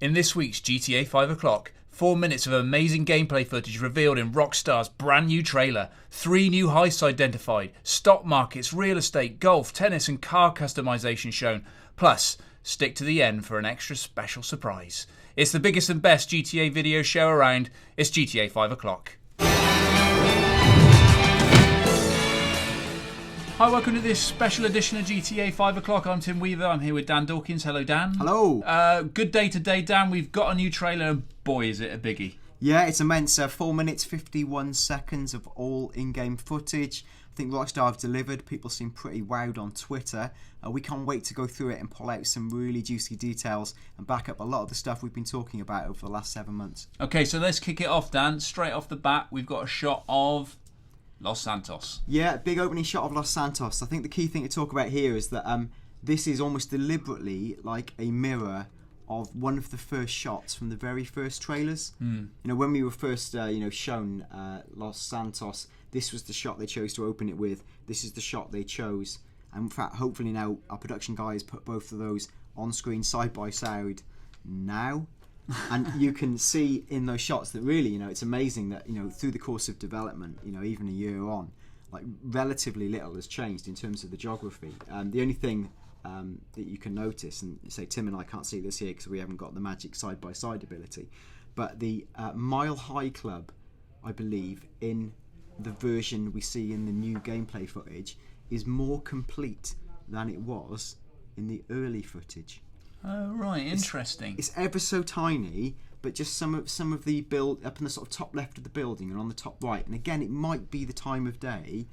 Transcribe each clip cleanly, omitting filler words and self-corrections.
In this week's GTA 5 o'clock, 4 minutes of amazing gameplay footage revealed in Rockstar's brand new trailer, 3 new heists identified, stock markets, real estate, golf, tennis and car customization shown. Plus, stick to the end for an extra special surprise. It's the biggest and best GTA video show around. It's GTA 5 o'clock. Hi, welcome to this special edition of GTA 5 o'clock. I'm Tim Weaver. I'm here with Dan Dawkins. Hello, Dan. Hello. Good day today, Dan. We've got a new trailer, and boy, is it a biggie. Yeah, it's immense. 4 minutes, 51 seconds of all in-game footage. I think Rockstar have delivered. People seem pretty wowed on Twitter. We can't wait to go through it and pull out some really juicy details and back up a lot of the stuff we've been talking about over the last 7 months. Okay, so let's kick it off, Dan. Straight off the bat, we've got a shot of Los Santos. Yeah, big opening shot of Los Santos. I think the key thing to talk about here is that this is almost deliberately like a mirror of one of the first shots from the very first trailers. You know, when we were first shown Los Santos, this was the shot they chose to open it with. This is the shot they chose. And in fact, hopefully now our production guys put both of those on screen side by side now. And you can see in those shots that really, it's amazing that, through the course of development, even a year on, like relatively little has changed in terms of the geography. The only thing that you can notice, and say Tim and I can't see this here because we haven't got the magic side-by-side ability, but the Mile High Club, I believe, in the version we see in the new gameplay footage, is more complete than it was in the early footage. Oh, right, interesting. It's ever so tiny, but just some of the build up in the sort of top left of the building and on the top right. And again, it might be the time of day.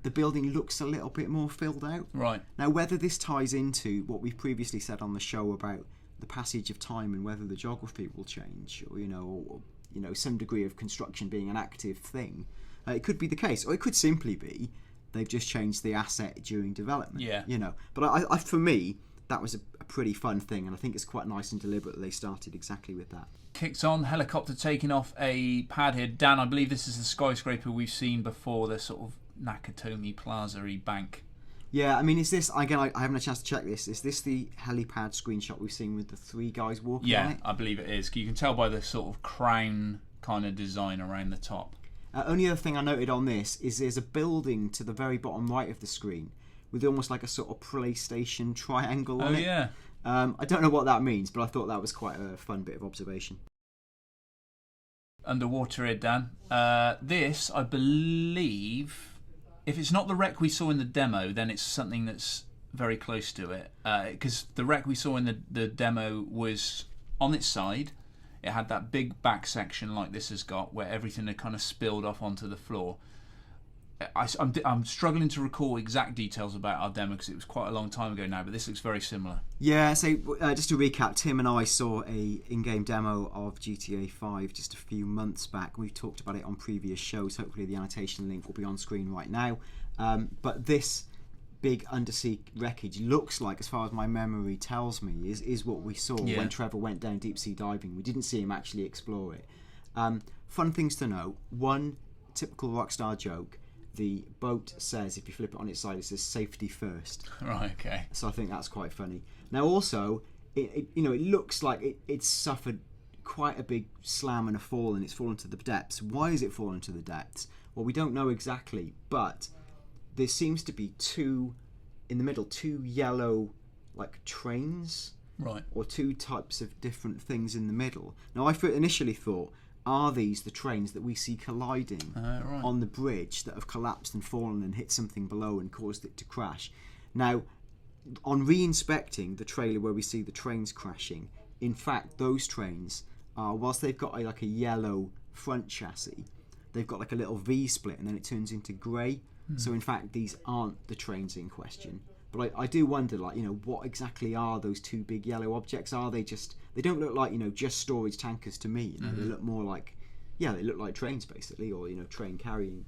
The building looks a little bit more filled out. Right. Now, whether this ties into what we've previously said on the show about the passage of time and whether the geography will change, or some degree of construction being an active thing, it could be the case, or it could simply be they've just changed the asset during development. Yeah. But I for me, that was a pretty fun thing, and I think it's quite nice and deliberate that they started exactly with that. Kicks on, helicopter taking off a pad here. Dan, I believe this is the skyscraper we've seen before, the sort of Nakatomi Plaza-y bank. Yeah, I mean, is this, again, I haven't had a chance to check this, is this the helipad screenshot we've seen with the 3 guys walking on it? Yeah, I believe it is. You can tell by the sort of crown kind of design around the top. Only other thing I noted on this is there's a building to the very bottom right of the screen with almost like a sort of PlayStation triangle on it. Oh, yeah. I don't know what that means, but I thought that was quite a fun bit of observation. Underwater here, Dan. This, I believe, if it's not the wreck we saw in the demo, then it's something that's very close to it. Because the wreck we saw in the demo was on its side. It had that big back section like this has got, where everything had kind of spilled off onto the floor. I'm struggling to recall exact details about our demo because it was quite a long time ago now, but this looks very similar. Yeah, so just to recap, Tim and I saw a in-game demo of GTA 5 just a few months back. We've talked about it on previous shows. Hopefully the annotation link will be on screen right now. But this big undersea wreckage looks like, as far as my memory tells me, is what we saw when Trevor went down deep sea diving. We didn't see him actually explore it. Fun things to know. One typical Rockstar joke. The boat says, if you flip it on its side, it says safety first. Right, okay. So I think that's quite funny. Now also, it looks like it's suffered quite a big slam and a fall, and it's fallen to the depths. Why is it fallen to the depths? Well, we don't know exactly, but there seems to be two yellow like trains. Right. Or 2 types of different things in the middle. Now I initially thought, are these the trains that we see colliding right. on the bridge that have collapsed and fallen and hit something below and caused it to crash? Now, on re-inspecting the trailer where we see the trains crashing, in fact, those trains are, whilst they've got a yellow front chassis, they've got like a little V-split and then it turns into grey. So in fact, these aren't the trains in question. But I do wonder, what exactly are those 2 big yellow objects? Are they just... They don't look like, just storage tankers to me. They look more like... Yeah, they look like trains, basically, or, train carrying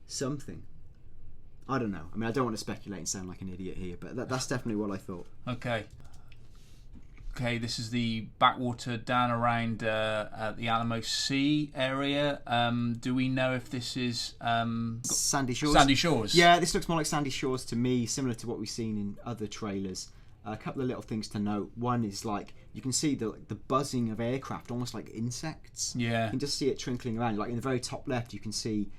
something. I don't know. I mean, I don't want to speculate and sound like an idiot here, but that's definitely what I thought. Okay, this is the backwater down around the Alamo Sea area. Do we know if this is... Sandy Shores? Sandy Shores. Yeah, this looks more like Sandy Shores to me, similar to what we've seen in other trailers. A couple of little things to note. One is like you can see the buzzing of aircraft, almost like insects. Yeah. You can just see it twinkling around. Like in the very top left, you can see,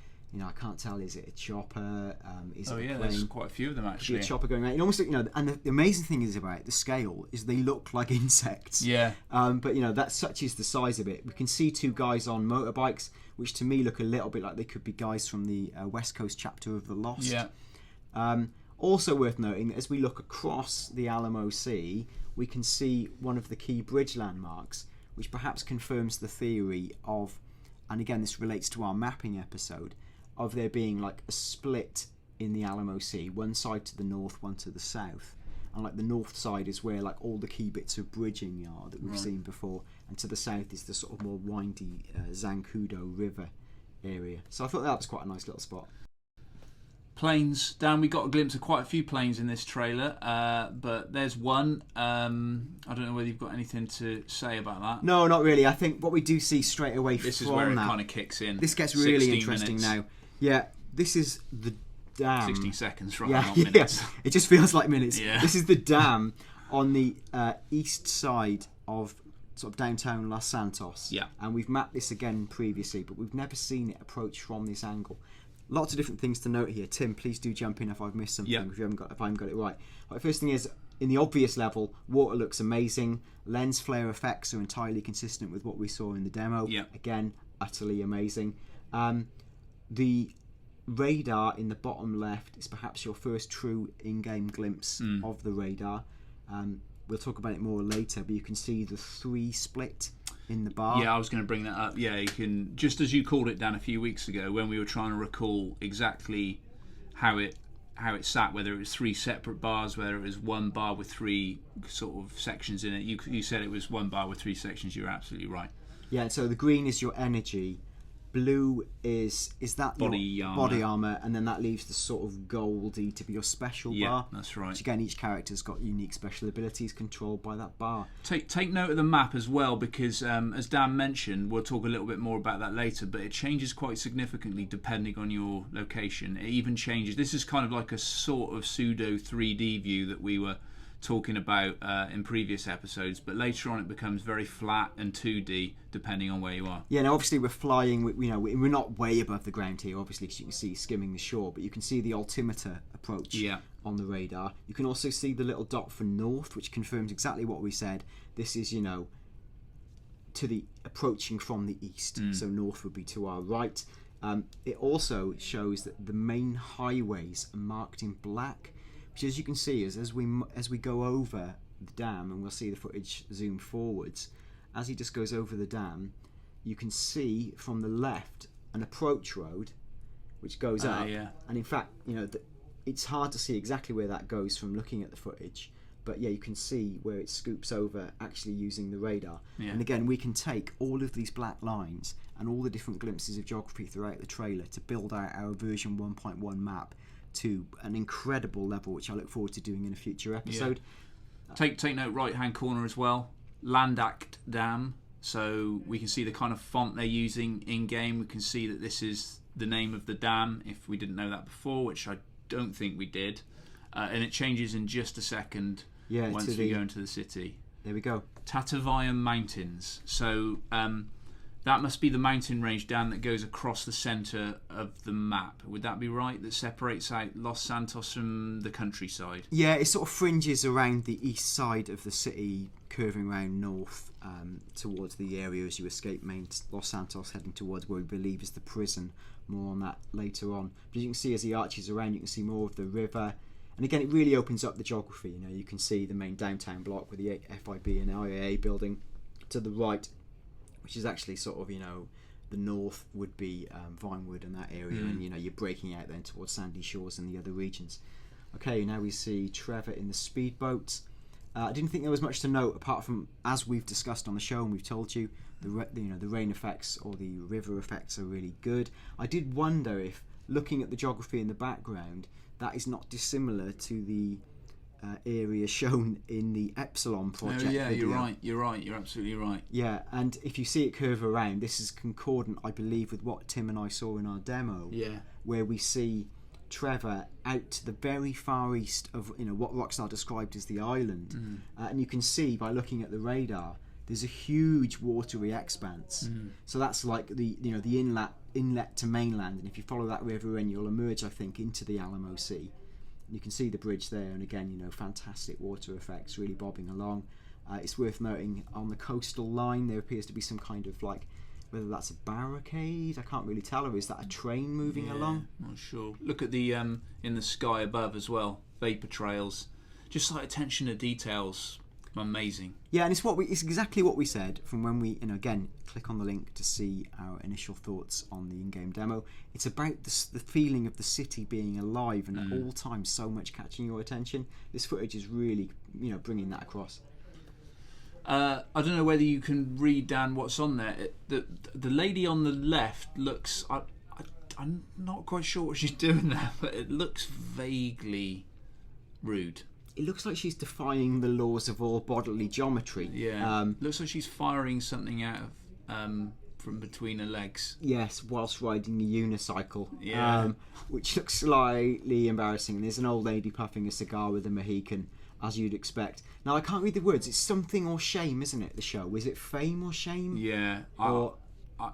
I can't tell, is it a chopper? Is it a plane? There's quite a few of them actually. A chopper going around. It almost, and the amazing thing is about the scale is they look like insects. Yeah. But that's such is the size of it. We can see two guys on motorbikes, which to me look a little bit like they could be guys from the West Coast chapter of The Lost. Yeah. Also worth noting, as we look across the Alamo Sea, we can see one of the key bridge landmarks, which perhaps confirms the theory of, and again this relates to our mapping episode, of there being like a split in the Alamo Sea, one side to the north, one to the south. And like the north side is where like all the key bits of bridging are that we've seen before, and to the south is the sort of more windy Zancudo River area. So I thought that was quite a nice little spot. Planes, Dan, we got a glimpse of quite a few planes in this trailer, but there's one. I don't know whether you've got anything to say about that. No, not really. I think what we do see straight away this from is where it that, kind of kicks in. This gets really 16 interesting minutes. now. Yeah, this is the dam. 16 seconds, right? Yeah, Not minutes. Yeah. It just feels like minutes. Yeah. This is the dam on the east side of sort of downtown Los Santos. Yeah. And we've mapped this again previously, but we've never seen it approach from this angle. Lots of different things to note here. Tim, please do jump in if I've missed something, if I haven't got it right. Right. First thing is, in the obvious level, water looks amazing. Lens flare effects are entirely consistent with what we saw in the demo. Yeah. Again, utterly amazing. The radar in the bottom left is perhaps your first true in-game glimpse of the radar. We'll talk about it more later, but you can see the 3 split in the bar. Yeah, I was going to bring that up. Yeah, you can, just as you called it, Dan, a few weeks ago when we were trying to recall exactly how it sat, whether it was 3 separate bars, whether it was 1 bar with 3 sort of sections in it. You said it was 1 bar with 3 sections. You're absolutely right. Yeah, so the green is your energy. Blue is that body armor, and then that leaves the sort of goldy to be your special bar. Yeah, that's right. Which again, each character's got unique special abilities controlled by that bar. Take note of the map as well, because as Dan mentioned, we'll talk a little bit more about that later, but it changes quite significantly depending on your location. It even changes. This is kind of like a sort of pseudo 3D view that we were talking about in previous episodes, but later on it becomes very flat and 2D depending on where you are. Yeah, now obviously we're flying, we're not way above the ground here, obviously, because you can see skimming the shore, but you can see the altimeter approach on the radar. You can also see the little dot for north, which confirms exactly what we said. This is, to the approaching from the east, so north would be to our right. It also shows that the main highways are marked in black, which, as you can see, is as we go over the dam, and we'll see the footage zoom forwards, as he just goes over the dam, you can see from the left an approach road which goes up. Yeah. And in fact, it's hard to see exactly where that goes from looking at the footage, but yeah, you can see where it scoops over actually using the radar. Yeah. And again, we can take all of these black lines and all the different glimpses of geography throughout the trailer to build out our version 1.1 map to an incredible level, which I look forward to doing in a future episode. Yeah. Take note, right hand corner as well, Landact Dam, so we can see the kind of font they're using in game. We can see that this is the name of the dam, if we didn't know that before, which I don't think we did, and it changes in just a second once we go into the city. There we go. Tatavayan Mountains, so that must be the mountain range, Dan, that goes across the centre of the map. Would that be right? That separates out Los Santos from the countryside? Yeah, it sort of fringes around the east side of the city, curving around north towards the area as you escape main Los Santos, heading towards where we believe is the prison. More on that later on. But as you can see, as he arches around, you can see more of the river. And again, it really opens up the geography. You can see the main downtown block with the FIB and IAA building to the right, which is actually sort of, the north would be Vinewood and that area, and you're breaking out then towards Sandy Shores and the other regions. Okay, now we see Trevor in the speedboat. I didn't think there was much to note apart from, as we've discussed on the show and we've told you, the rain effects or the river effects are really good. I did wonder if, looking at the geography in the background, that is not dissimilar to the area shown in the Epsilon project. Oh yeah, video. you're right, you're absolutely right. Yeah, and if you see it curve around, this is concordant, I believe, with what Tim and I saw in our demo, where we see Trevor out to the very far east of what Rockstar described as the island, and you can see by looking at the radar there's a huge watery expanse. So that's like the inlet to mainland, and if you follow that river in, you'll emerge, I think, into the Alamo Sea. You can see the bridge there, and again, fantastic water effects really bobbing along. It's worth noting on the coastal line there appears to be some kind of whether that's a barricade, I can't really tell, or is that a train moving along? Not sure. Look at the in the sky above as well, vapor trails, just like attention to details, amazing. Yeah, and it's exactly what we said from when we again click on the link to see our initial thoughts on the in-game demo. It's about the feeling of the city being alive and at all times so much catching your attention. This footage is really bringing that across. I don't know whether you can read, Dan, what's on there. The lady on the left looks... I'm not quite sure what she's doing there, but it looks vaguely rude. It looks like she's defying the laws of all bodily geometry. Yeah. Looks like she's firing something out of from between her legs. Yes, whilst riding a unicycle. Yeah. Which looks slightly embarrassing. There's an old lady puffing a cigar with a Mohican, as you'd expect. Now, I can't read the words. It's something or shame, isn't it, the show? Is it fame or shame? Yeah. Or...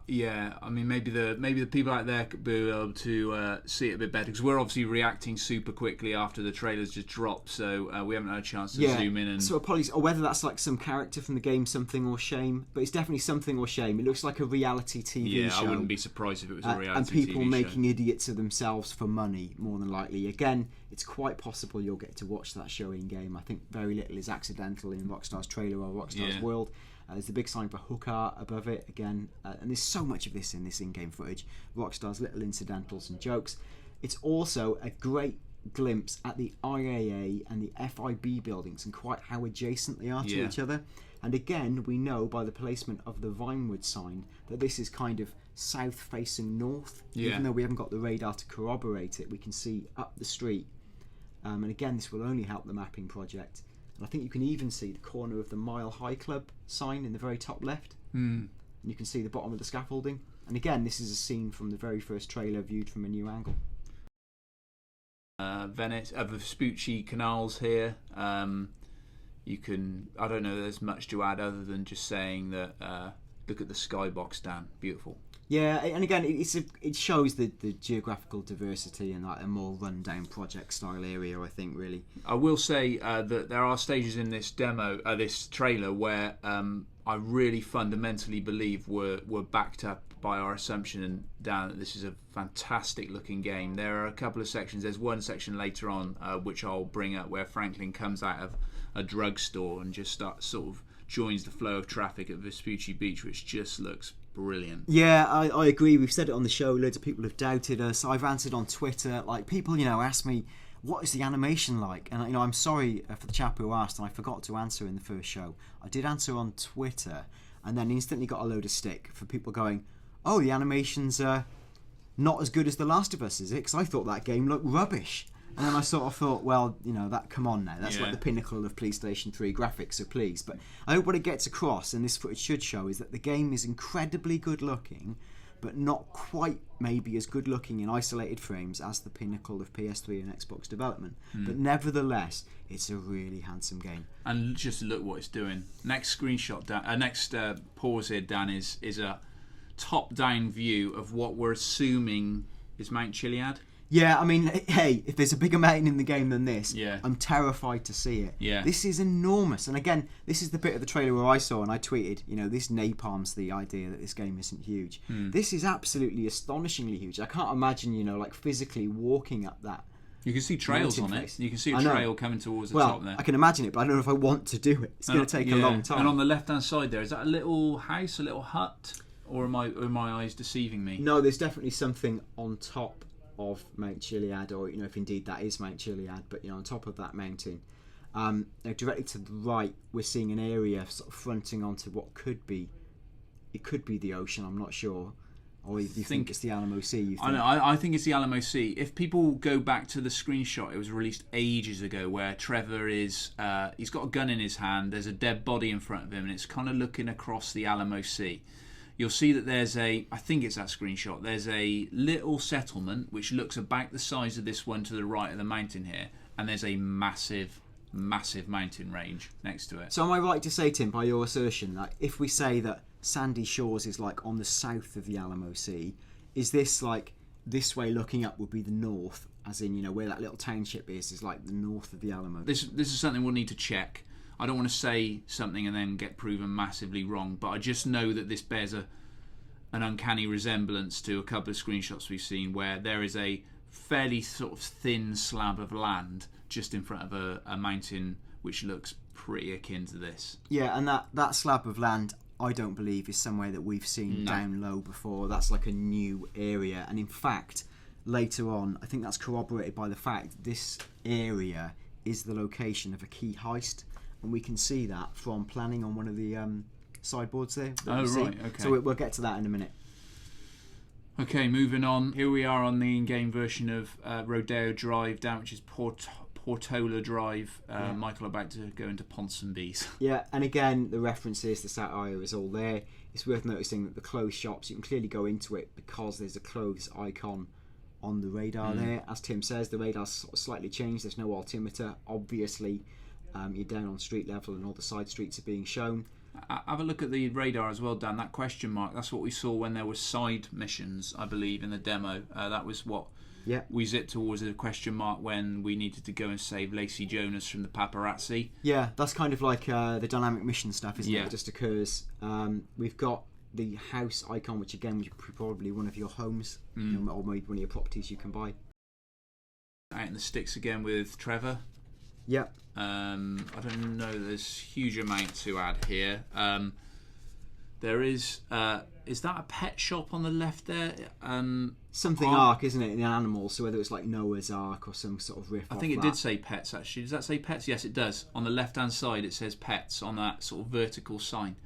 yeah, I mean, maybe the people out there could be able to see it a bit better, because we're obviously reacting super quickly after the trailers just dropped, so we haven't had a chance to zoom in. And so apologies, or whether that's like some character from the game, something or shame, but it's definitely something or shame. It looks like a reality TV show. Yeah, I wouldn't be surprised if it was a reality TV show. And people making idiots of themselves for money, more than likely. Again, it's quite possible you'll get to watch that show in game. I think very little is accidental in Rockstar's trailer or Rockstar's world. There's the big sign for hooker above it again, and there's so much of this in this in-game footage. Rockstar's little incidentals and jokes. It's also a great glimpse at the IAA and the FIB buildings and quite how adjacent they are to each other. And again, we know by the placement of the Vinewood sign that this is kind of south facing north. Even though we haven't got the radar to corroborate it, we can see up the street. And again, this will only help the mapping project. And I think you can even see the corner of the Mile High Club sign in the very top left. And you can see the bottom of the scaffolding. And again, this is a scene from the very first trailer viewed from a new angle. Venice, the Vespucci canals here. You can, I don't know, there's much to add other than just saying that look at the skybox, Dan, beautiful. Yeah, and again, it shows the geographical diversity and like a more run-down project-style area, I think, really. I will say that there are stages in this demo, this trailer, where I really fundamentally believe were backed up by our assumption, Dan, that this is a fantastic-looking game. There are a couple of sections. There's one section later on, which I'll bring up, where Franklin comes out of a drugstore and just joins the flow of traffic at Vespucci Beach, which just looks brilliant. Yeah, I agree. We've said it on the show. Loads of people have doubted us. I've answered on Twitter. Like, people, ask me, what is the animation like? And, I'm sorry for the chap who asked, and I forgot to answer in the first show. I did answer on Twitter, and then instantly got a load of stick for people going, oh, the animation's not as good as The Last of Us, is it? Because I thought that game looked rubbish. And then I sort of thought, well, that come on now. That's like the pinnacle of PlayStation 3 graphics, so please. But I hope what it gets across, and this footage should show, is that the game is incredibly good looking, but not quite maybe as good looking in isolated frames as the pinnacle of PS3 and Xbox development. But nevertheless, it's a really handsome game. And just look what it's doing. Next screenshot, Dan, next pause here, Dan, is a top-down view of what we're assuming is Mount Chiliad. Yeah, I mean, hey, if there's a bigger mountain in the game than this, I'm terrified to see it. Yeah. This is enormous. And again, this is the bit of the trailer where I saw and I tweeted, this napalms the idea that this game isn't huge. This is absolutely astonishingly huge. I can't imagine, like physically walking up that. You can see trails on it. You can see a trail coming towards the top there. I can imagine it, but I don't know if I want to do it. It's going to take a long time. And on the left-hand side there, is that a little house, a little hut? Or are my eyes deceiving me? No, there's definitely something on top of Mount Chiliad, or if indeed that is Mount Chiliad, but on top of that mountain, directly to the right, we're seeing an area sort of fronting onto what could be the ocean. I'm not sure, or you think it's the Alamo Sea. I know. I think it's the Alamo Sea. If people go back to the screenshot, it was released ages ago, where Trevor is he's got a gun in his hand. There's a dead body in front of him, and it's kind of looking across the Alamo Sea. you'll see that there's I think it's that screenshot, there's a little settlement which looks about the size of this one to the right of the mountain here, and there's a massive mountain range next to it. So am I right to say, Tim, by your assertion, that if we say that Sandy Shores is like on the south of the Alamo Sea, is this like this way looking up would be the north, as in, you know, where that little township is like the north of the Alamo? This is something we'll need to check. I don't want to say something and then get proven massively wrong, but I just know that this bears an uncanny resemblance to a couple of screenshots we've seen where there is a fairly sort of thin slab of land just in front of a mountain which looks pretty akin to this. Yeah, and that slab of land, I don't believe, is somewhere that we've seen down low before. That's like a new area. And in fact, later on, I think that's corroborated by the fact this area is the location of a key heist. And we can see that from planning on one of the sideboards there. Oh, right, okay. So we'll get to that in a minute. Okay, moving on. Here we are on the in-game version of Rodeo Drive down, which is Portola Drive. Michael about to go into Ponsonby's. Yeah, and again, the references, the satire is all there. It's worth noticing that the clothes shops, you can clearly go into it because there's a clothes icon on the radar there. As Tim says, the radar's sort of slightly changed. There's no altimeter. Obviously, you're down on street level and all the side streets are being shown. Have a look at the radar as well, Dan. That question mark, that's what we saw when there were side missions, I believe, in the demo. That was what we zipped towards, a question mark when we needed to go and save Lacey Jonas from the paparazzi. Yeah, that's kind of like the dynamic mission stuff, isn't it? It just occurs. We've got the house icon, which again, is probably one of your homes, or maybe one of your properties you can buy. Out in the sticks again with Trevor. Yeah. I don't know, there's huge amount to add here. There is that a pet shop on the left there? Something Ark, isn't it, in animals, so whether it's like Noah's Ark or some sort of riff. I think it did say pets, actually. Does that say pets? Yes, it does. On the left hand side it says pets on that sort of vertical sign.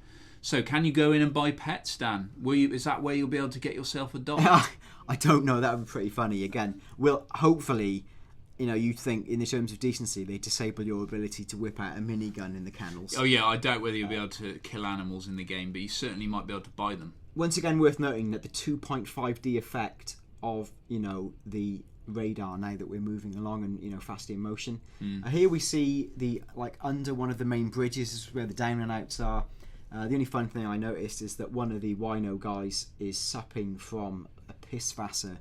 So can you go in and buy pets, Dan? Is that where you'll be able to get yourself a dog? I don't know, that would be pretty funny. Again, well, hopefully, you know, you'd think in the terms of decency they disable your ability to whip out a minigun in the kennels. Oh yeah, I doubt whether you'll be able to kill animals in the game, but you certainly might be able to buy them. Once again, worth noting that the 2.5D effect of, you know, the radar now that we're moving along and, you know, fast in motion. Here we see the, like, under one of the main bridges is where the down and outs are. The only fun thing I noticed is that one of the wino guys is supping from a Pissvasser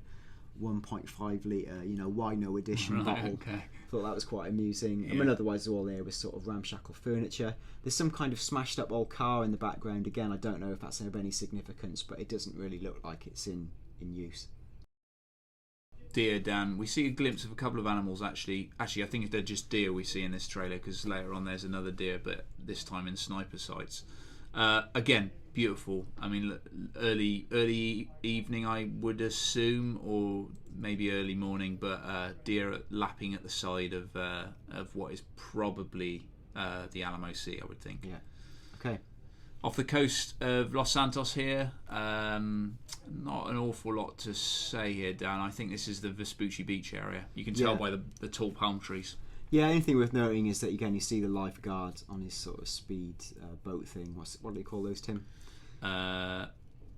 1.5 litre, you know, wino edition bottle. Okay. Thought that was quite amusing. I mean, otherwise all there was sort of ramshackle furniture. There's some kind of smashed up old car in the background. Again, I don't know if that's of any significance, but it doesn't really look like it's in use. Deer, Dan. We see a glimpse of a couple of animals, actually. I think they're just deer we see in this trailer, because later on there's another deer, but this time in sniper sights. Again, beautiful. I mean, early evening, I would assume, or maybe early morning, but deer lapping at the side of what is probably the Alamo Sea, I would think. Yeah. Okay. Off the coast of Los Santos here, not an awful lot to say here, Dan. I think this is the Vespucci Beach area. You can tell by the tall palm trees. Yeah, anything worth noting is that, again, you see the lifeguard on his sort of speed boat thing. What do they call those, Tim?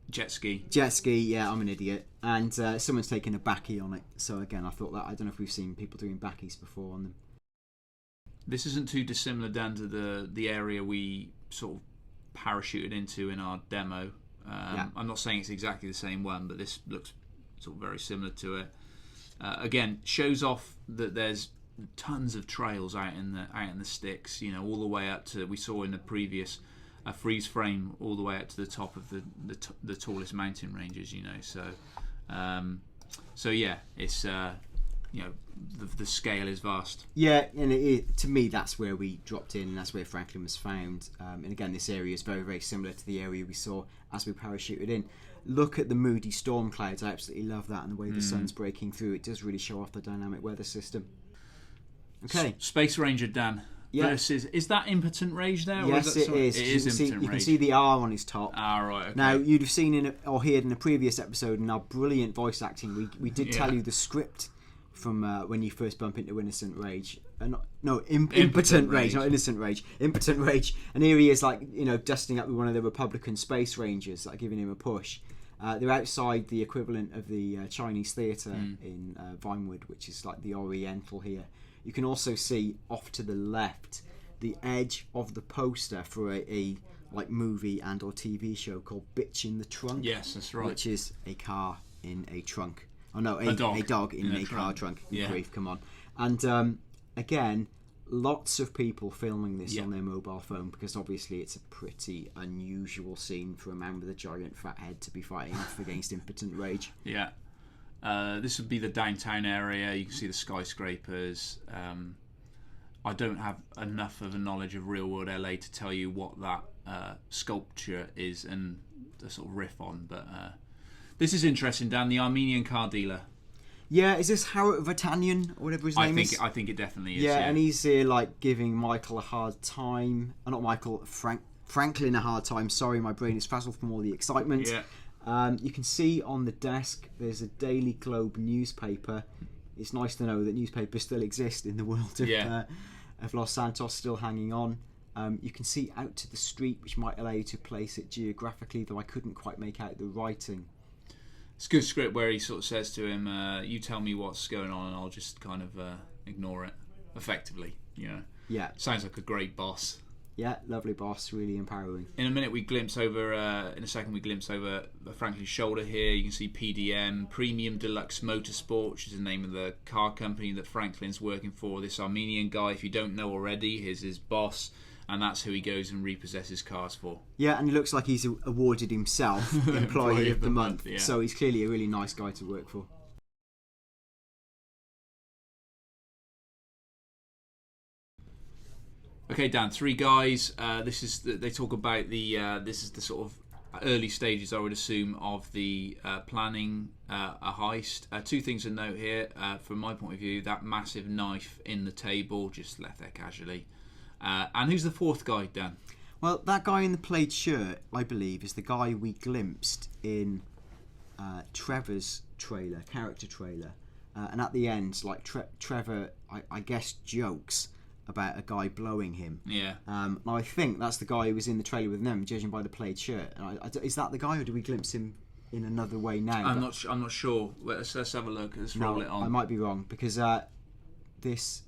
Jet ski. Jet ski, yeah, I'm an idiot. And someone's taken a backie on it. So, again, I thought that, I don't know if we've seen people doing backies before on them. This isn't too dissimilar, Dan, to the area we sort of parachuted into in our demo. I'm not saying it's exactly the same one, but this looks sort of very similar to it. Again, shows off that there's tons of trails out in the sticks, you know, all the way up to, we saw in the previous freeze frame, all the way up to the top of the tallest mountain ranges, you know. So yeah, it's you know, the scale is vast. Yeah, and to me, that's where we dropped in, and that's where Franklin was found. And again, this area is very, very similar to the area we saw as we parachuted in. Look at the moody storm clouds. I absolutely love that, and the way the sun's breaking through. It does really show off the dynamic weather system. Okay. Space Ranger, Dan. Yeah. Versus, is that Impotent Rage there? Yes, it is. It is Impotent Rage. You can see the R on his top. Ah, right. Okay. Now, you'd have seen or heard in a previous episode in our brilliant voice acting, we did tell you the script from when you first bump into Innocent Rage. Impotent Rage, not Innocent Rage. Impotent Rage. And here he is, like, you know, dusting up with one of the Republican Space Rangers, like giving him a push. They're outside the equivalent of the Chinese theatre in Vinewood, which is like the Oriental here. You can also see off to the left the edge of the poster for a like movie and or TV show called Bitch in the Trunk. Yes, that's right. Which is a car in a trunk. Oh no, a dog in a car trunk. Yeah. Grief, come on. And again, lots of people filming this on their mobile phone, because obviously it's a pretty unusual scene for a man with a giant fat head to be fighting off against Impotent Rage. Yeah. This would be the downtown area. You can see the skyscrapers. I don't have enough of a knowledge of real world LA to tell you what that sculpture is and the sort of riff on, but this is interesting, Dan. The Armenian car dealer. Yeah, is this Harriet Vartanian or whatever his name is? I think it definitely is. Yeah, and he's here like giving Michael a hard time. Not Michael, Franklin a hard time. Sorry, my brain is frazzled from all the excitement. Yeah. You can see on the desk there's a Daily Globe newspaper. It's nice to know that newspapers still exist in the world of Los Santos, still hanging on. You can see out to the street, which might allow you to place it geographically, though I couldn't quite make out the writing. It's a good script where he sort of says to him, you tell me what's going on and I'll just kind of ignore it, effectively, you know. Yeah. Sounds like a great boss. Yeah, lovely boss, really empowering. In a minute we glimpse over, Franklin's shoulder here. You can see PDM, Premium Deluxe Motorsport, which is the name of the car company that Franklin's working for. This Armenian guy, if you don't know already, is his boss. And that's who he goes and repossesses cars for. Yeah, and he looks like he's awarded himself Employee of the Month. Yeah. So he's clearly a really nice guy to work for. Okay, Dan, three guys. They talk about this is the sort of early stages, I would assume, of the planning a heist. Two things to note here, from my point of view: that massive knife in the table, just left there casually. And who's the fourth guy, Dan? Well, that guy in the plaid shirt, I believe, is the guy we glimpsed in Trevor's character trailer. And at the end, like Trevor, I guess, jokes about a guy blowing him. Yeah. I think that's the guy who was in the trailer with them, judging by the plaid shirt. Is that the guy, or do we glimpse him in another way now? I'm not sure. Let's have a look. Let's roll it on. I might be wrong, because this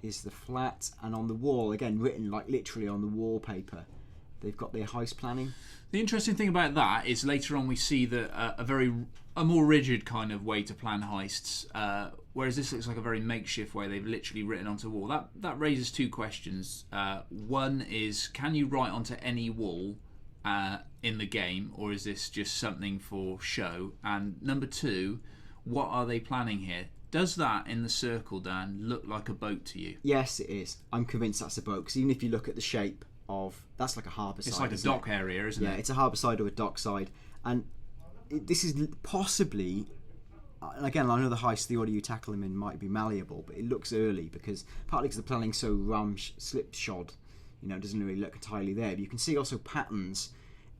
is the flat, and on the wall, again, written like literally on the wallpaper, they've got their heist planning. The interesting thing about that is later on we see that a more rigid kind of way to plan heists, whereas this looks like a very makeshift way they've literally written onto a wall. That raises two questions. One is, can you write onto any wall in the game, or is this just something for show? And number two, what are they planning here? Does that in the circle, Dan, look like a boat to you? Yes, it is. I'm convinced that's a boat, because even if you look at the shape of, that's like a harbour side. It's like a dock area, isn't it? Yeah, it's a harbour side or a dock side. And this is possibly, and again, I know the heist, the order you tackle them in might be malleable, but it looks early, because partly because the planning's so slipshod, you know, it doesn't really look entirely there. But you can see also patterns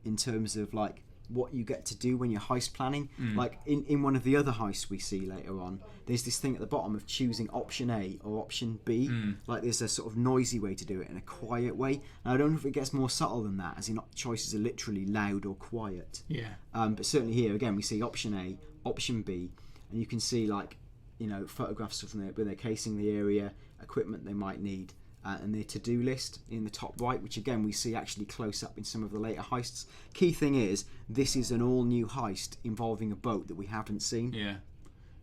in terms of like what you get to do when you're heist planning. Like in one of the other heists we see later on, there's this thing at the bottom of choosing option A or option B. Like there's a sort of noisy way to do it and a quiet way. And I don't know if it gets more subtle than that, as in choices are literally loud or quiet. Yeah. But certainly here again we see option A, option B, and you can see, like, you know, photographs of when they're casing the area, equipment they might need. And their to-do list in the top right, which again we see actually close up in some of the later heists. Key thing is, this is an all-new heist involving a boat that we haven't seen. Yeah.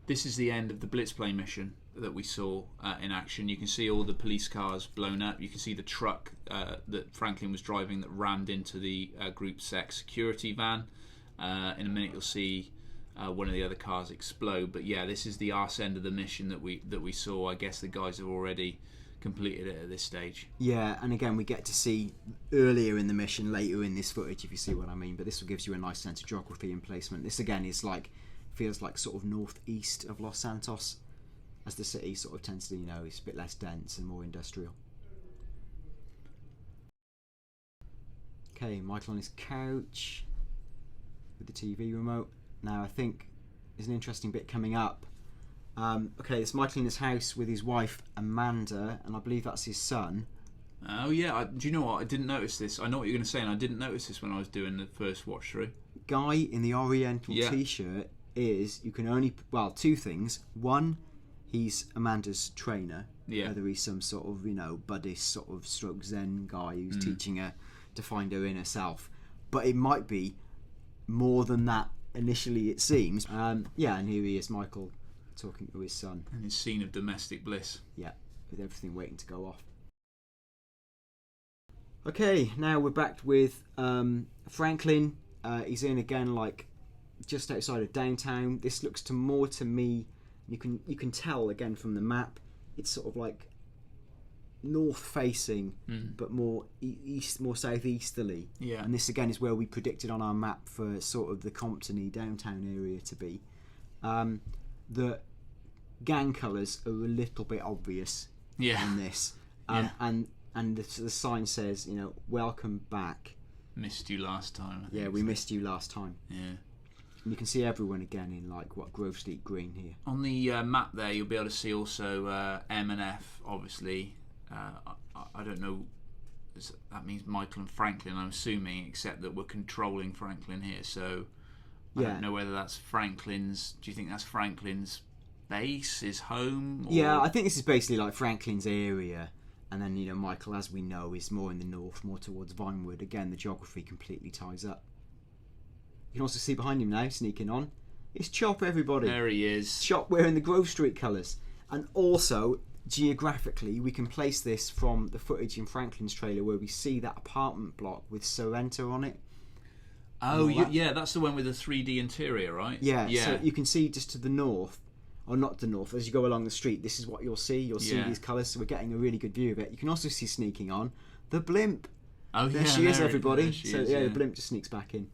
This is the end of the Blitzplay mission that we saw in action. You can see all the police cars blown up. You can see the truck that Franklin was driving that rammed into the Group Sec security van. In a minute you'll see one of the other cars explode. But yeah, this is the arse end of the mission that we saw. I guess the guys have already completed it at this stage. Yeah, and again we get to see earlier in the mission, later in this footage, if you see what I mean, but this gives you a nice sense of geography and placement. This again is like, feels like sort of northeast of Los Santos, as the city sort of tends to, you know, it's a bit less dense and more industrial. Okay, Michael on his couch with the TV remote. Now I think there's an interesting bit coming up. Okay, it's Michael in his house with his wife Amanda, and I believe that's his son. Oh yeah, do you know what? I didn't notice this. I know what you're going to say, and I didn't notice this when I was doing the first watch through. Guy in the Oriental t-shirt is, you can only, well, two things. One, he's Amanda's trainer. Yeah. Whether he's some sort of, Buddhist sort of stroke Zen guy who's teaching her to find her inner self. But it might be more than that initially, it seems. And here he is, Michael, talking to his son. And his scene of domestic bliss. Yeah, with everything waiting to go off. Okay, now we're back with Franklin. He's in again, like just outside of downtown. This looks more to me. You can tell again from the map. It's sort of like north facing, but more east, more southeasterly. Yeah. And this again is where we predicted on our map for sort of the Compton-y downtown area to be. The gang colours are a little bit obvious in this, and the sign says, welcome back. Missed you last time. I think we missed you last time. Yeah. And you can see everyone again in Grove Street green here. On the map there, you'll be able to see also M and F, obviously. I don't know. That means Michael and Franklin, I'm assuming, except that we're controlling Franklin here. So I don't know whether that's Franklin's. Do you think that's Franklin's base, his home? Or? Yeah, I think this is basically like Franklin's area. And then, Michael, as we know, is more in the north, more towards Vinewood. Again, the geography completely ties up. You can also see behind him now, sneaking on. It's Chop, everybody. There he is. Chop wearing the Grove Street colours. And also, geographically, we can place this from the footage in Franklin's trailer where we see that apartment block with Sorrento on it. Oh, that's the one with the 3D interior, right? Yeah, so you can see just to the north, or not the north, as you go along the street, this is what you'll see. You'll see these colours, so we're getting a really good view of it. You can also see sneaking on the blimp. Oh, there she is, everybody. The blimp just sneaks back in.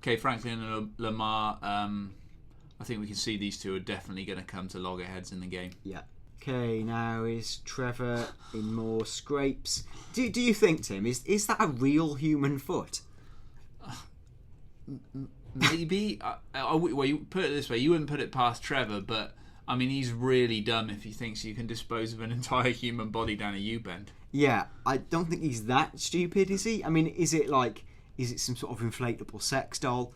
Okay, Franklin and Lamar, I think we can see these two are definitely going to come to loggerheads in the game. Yeah. Okay, now is Trevor in more scrapes. Do you think, Tim, is that a real human foot? Maybe. Well, you put it this way, you wouldn't put it past Trevor, but I mean, he's really dumb if he thinks you can dispose of an entire human body down a U-bend. Yeah, I don't think he's that stupid, is he? I mean, is it some sort of inflatable sex doll?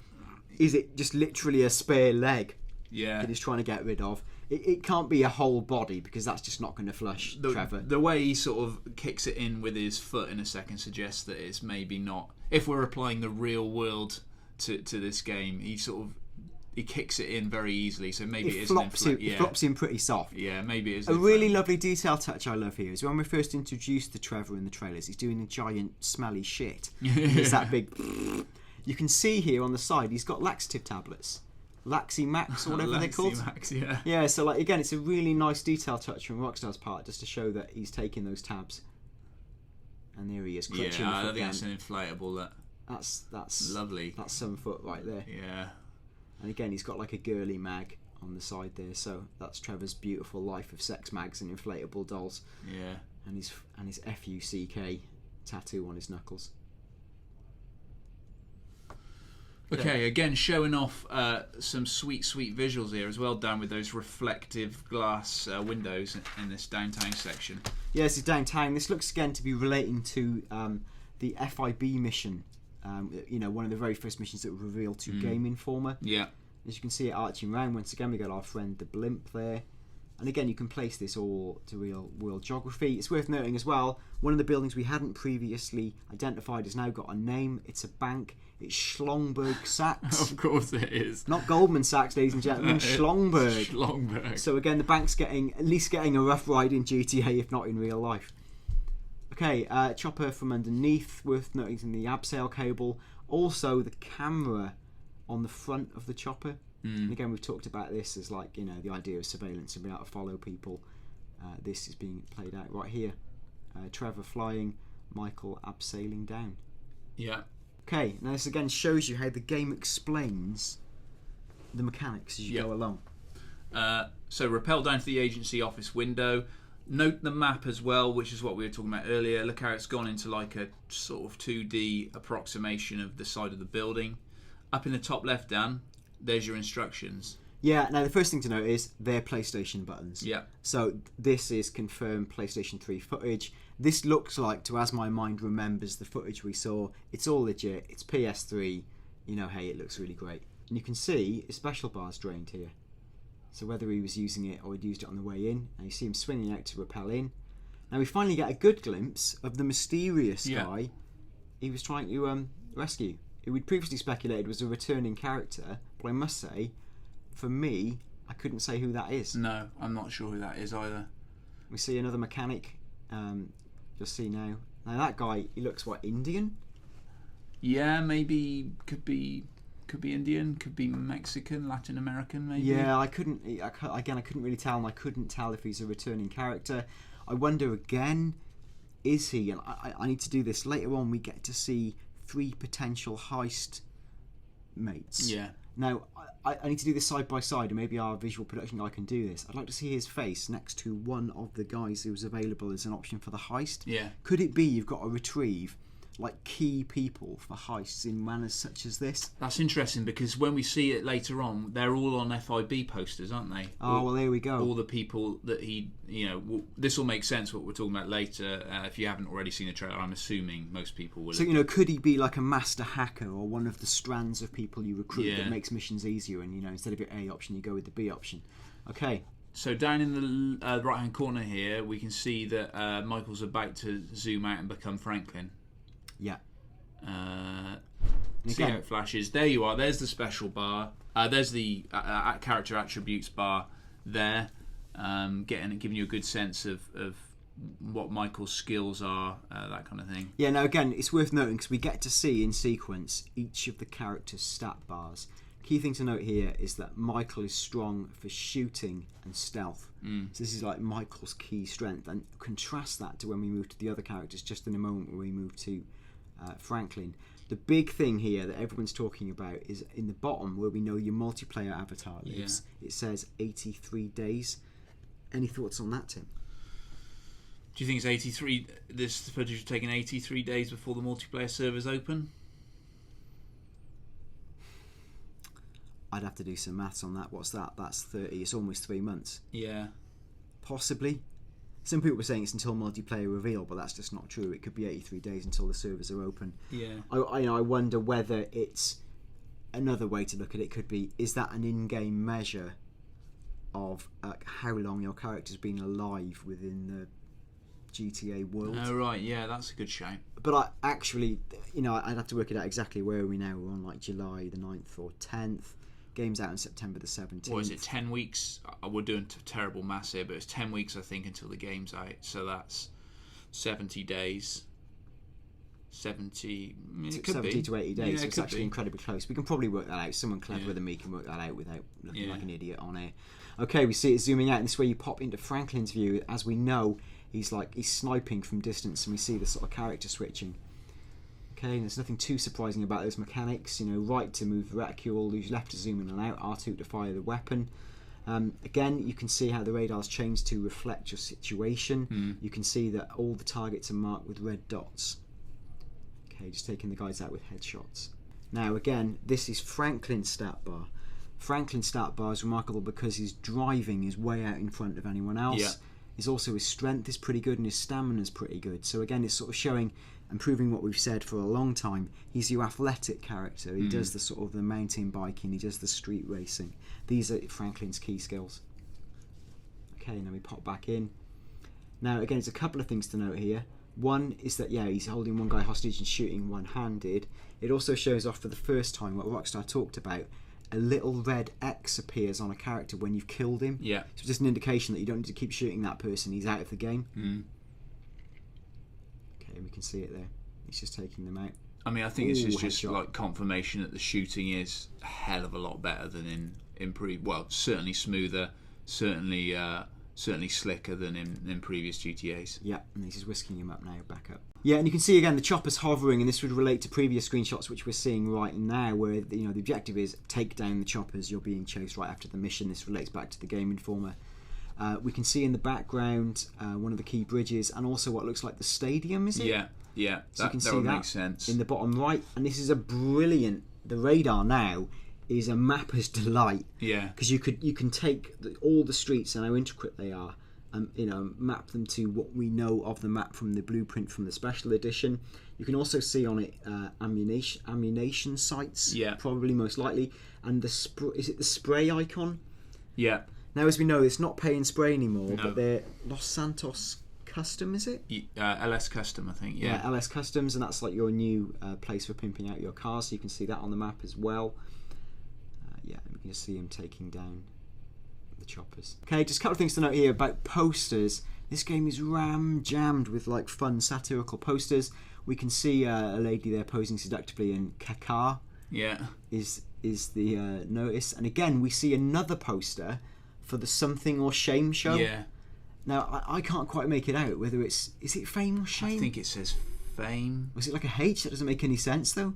Is it just literally a spare leg that he's trying to get rid of? It can't be a whole body, because that's just not going to flush Trevor. The way he sort of kicks it in with his foot in a second suggests that it's maybe not. If we're applying the real world to this game, he kicks it in very easily, so maybe it isn't. It flops in pretty soft. Yeah, maybe it is. A really lovely detail touch I love here is when we first introduced to Trevor in the trailers, he's doing a giant smelly shit. It's that big. You can see here on the side he's got laxative tablets, Laxi Max or whatever they're called. Max, yeah. Yeah, so again, it's a really nice detail touch from Rockstar's part, just to show that he's taking those tabs. And there he is, clutching the foot. I think that's an inflatable. That's lovely. That's 7 foot right there. Yeah. And again, he's got like a girly mag on the side there, so that's Trevor's beautiful life of sex mags and inflatable dolls. Yeah. And his FUCK tattoo on his knuckles. Okay, again showing off some sweet visuals here as well, down with those reflective glass windows in this downtown section. Yeah, this is downtown. This looks again to be relating to the FIB mission. One of the very first missions that were revealed to Game Informer. Yeah. As you can see it arching round, once again we got our friend the blimp there. And again, you can place this all to real world geography. It's worth noting as well, one of the buildings we hadn't previously identified has now got a name. It's a bank. It's Schlongberg Sachs. Of course it is. Not Goldman Sachs, ladies and gentlemen. Schlongberg. Schlongberg. So again, the bank's at least getting a rough ride in GTA, if not in real life. Okay, chopper from underneath, worth noting in the abseil cable. Also, the camera on the front of the chopper. And again, we've talked about this as the idea of surveillance and being able to follow people. This is being played out right here. Trevor flying, Michael abseiling down. Yeah. Okay, now this again shows you how the game explains the mechanics as you go along. So rappel down to the agency office window. Note the map as well, which is what we were talking about earlier. Look how it's gone into like a sort of 2D approximation of the side of the building. Up in the top left, Dan, there's your instructions. Yeah, now the first thing to note is they're PlayStation buttons. Yeah. So this is confirmed PlayStation 3 footage. This looks like, to as my mind remembers the footage we saw, it's all legit, it's PS3, you know, hey, it looks really great. And you can see his special bar's drained here. So whether he was using it or he'd used it on the way in, and you see him swinging out to rappel in. Now we finally get a good glimpse of the mysterious guy he was trying to rescue, who we'd previously speculated was a returning character, but I must say, for me, I couldn't say who that is. No, I'm not sure who that is either. We see another mechanic, you'll see now. Now that guy, he looks, what, Indian? Yeah, maybe could be Indian, could be Mexican, Latin American, maybe. Yeah, I couldn't really tell, and I couldn't tell if he's a returning character. I wonder again, is he? And I need to do this later on. We get to see 3 potential heist mates. Yeah. Now, I need to do this side by side, and maybe our visual production guy can do this. I'd like to see his face next to one of the guys who was available as an option for the heist. Yeah. Could it be you've got to retrieve like key people for heists in manners such as this? That's interesting, because when we see it later on, they're all on FIB posters, aren't they? Oh, well, there we go. All the people that he, this will make sense what we're talking about later. If you haven't already seen the trailer, I'm assuming most people will. So, could he be like a master hacker or one of the strands of people you recruit that makes missions easier, and, instead of your A option, you go with the B option? Okay. So down in the right-hand corner here, we can see that Michael's about to zoom out and become Franklin. Yeah. See how it flashes. There you are. There's the special bar. There's the character attributes bar there. Giving you a good sense of what Michael's skills are, that kind of thing. Yeah, now again, it's worth noting because we get to see in sequence each of the characters' stat bars. Key thing to note here is that Michael is strong for shooting and stealth. So this is like Michael's key strength, and contrast that to when we move to the other characters just in a moment when we move to Franklin. The big thing here that everyone's talking about is in the bottom where we know your multiplayer avatar lives. It says 83 days. Any thoughts on that, Tim? Do you think it's 83? This footage was taken 83 days before the multiplayer servers open? I'd have to do some maths on that. What's that? That's 30. It's almost 3 months. Yeah. Possibly. Some people were saying it's until multiplayer reveal, but that's just not true. It could be 83 days until the servers are open. Yeah. I wonder whether it's another way to look at it. Could be, is that an in-game measure of how long your character's been alive within the GTA world? Oh right, yeah, that's a good shout. But I'd have to work it out exactly. Where are we now? We're on like July the 9th or 10th. Game's out on September the 17th. What is it, 10 weeks? We're doing terrible maths here, but it's 10 weeks, I think, until the game's out. So that's 70 days. 70... it could 70 be. to 80 days, Yeah, so it's actually incredibly close. We can probably work that out. Someone cleverer than me can work that out without looking like an idiot on air. Okay, we see it zooming out, and this way you pop into Franklin's view. As we know, he's sniping from distance, and we see the sort of character switching. Okay, and there's nothing too surprising about those mechanics. Right to move the reticule, use left to zoom in and out, R2 to fire the weapon. Again, you can see how the radar's changed to reflect your situation. You can see that all the targets are marked with red dots. Okay, just taking the guys out with headshots. Now again, this is Franklin's stat bar. Franklin's stat bar is remarkable because his driving is way out in front of anyone else. Yeah. His strength is pretty good and his stamina is pretty good. So again, it's sort of showing and proving what we've said for a long time. He's your athletic character. He does the sort of the mountain biking. He does the street racing. These are Franklin's key skills. Okay, now we pop back in. Now again, there's a couple of things to note here. One is that he's holding one guy hostage and shooting one-handed. It also shows off for the first time what Rockstar talked about. A little red X appears on a character when you've killed him. Yeah. So it's just an indication that you don't need to keep shooting that person. He's out of the game. Okay, we can see it there. He's just taking them out. I mean, I think it's just like confirmation that the shooting is a hell of a lot better than in certainly smoother, certainly slicker than in previous GTAs. Yeah, and he's just whisking him up now, back up. Yeah, and you can see again the chopper's hovering, and this would relate to previous screenshots which we're seeing right now, where the objective is take down the choppers. You're being chased right after the mission. This relates back to the Game Informer. We can see in the background one of the key bridges, and also what looks like the stadium. Is it? Yeah. So you can see would that make sense in the bottom right, and this is a brilliant. The radar now is a mapper's delight. Yeah. Because you can take all the streets and how intricate they are, and map them to what we know of the map from the blueprint from the special edition. You can also see on it ammunition sites. Yeah. Probably most likely, and is it the spray icon? Yeah. Now, as we know, it's not Pay and Spray anymore, No. but they're Los Santos Custom, is it? LS Custom, I think. Yeah. LS Customs, and that's like your new place for pimping out your cars. So you can see that on the map as well. Yeah, we can just see him taking down the choppers. Okay, just a couple of things to note here about posters. This game is jammed with like fun satirical posters. We can see a lady there posing seductively in caca. Yeah. Is the notice, and again we see another poster for the Something or Shame show. Yeah. Now I can't quite make it out whether is it Fame or Shame. I think it says Fame. Was it like a H? That doesn't make any sense though.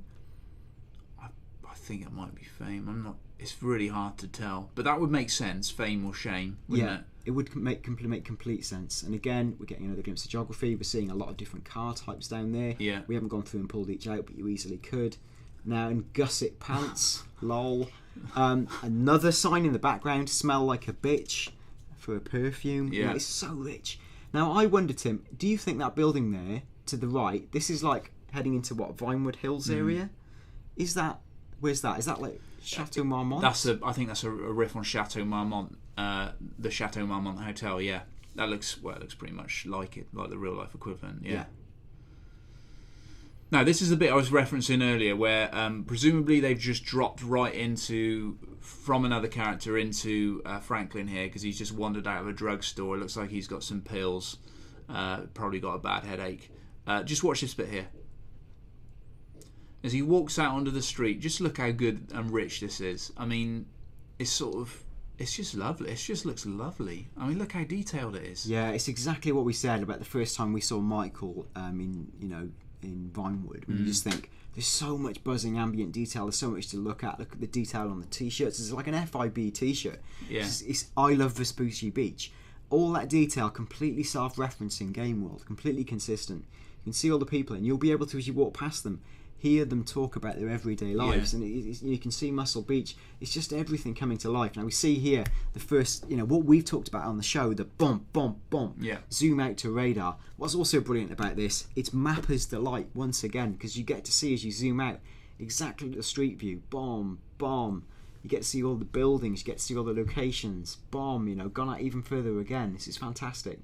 I think it might be Fame. I'm not. It's really hard to tell, but that would make sense. Fame or Shame, wouldn't it would make complete sense. And again, we're getting another glimpse of geography. We're seeing a lot of different car types down there. Yeah. We haven't gone through and pulled each out, but you easily could. Now in gusset pants, lol. Another sign in the background, smell like a bitch, for a perfume. Yeah. It's so rich. Now I wonder, Tim, do you think that building there to the right, this is like heading into what, Vinewood Hills area? Is that, where's that? Is that like Chateau Marmont? I think that's a riff on Chateau Marmont, the Chateau Marmont Hotel. Yeah, that looks pretty much like it, like the real life equivalent. Yeah. Now this is the bit I was referencing earlier, where presumably they've just dropped right from another character into Franklin here, because he's just wandered out of a drugstore. It looks like he's got some pills, probably got a bad headache. Just watch this bit here. As he walks out onto the street, just look how good and rich this is. I mean, it's just lovely. It just looks lovely. I mean, look how detailed it is. Yeah, it's exactly what we said about the first time we saw Michael in Vinewood. When you just think, there's so much buzzing ambient detail, there's so much to look at. Look at the detail on the t-shirts. It's like an FIB t-shirt. Yeah. It's I love Vespucci Beach. All that detail, completely self-referencing game world, completely consistent. You can see all the people, and you'll be able to, as you walk past them, hear them talk about their everyday lives. And you can see Muscle Beach. It's just everything coming to life. Now we see here the first, what we've talked about on the show, the bump, zoom out to radar. What's also brilliant about this, it's mapper's delight once again, because you get to see, as you zoom out, exactly the street view, bomb. You get to see all the buildings, you get to see all the locations, bomb, gone out even further again. This is fantastic.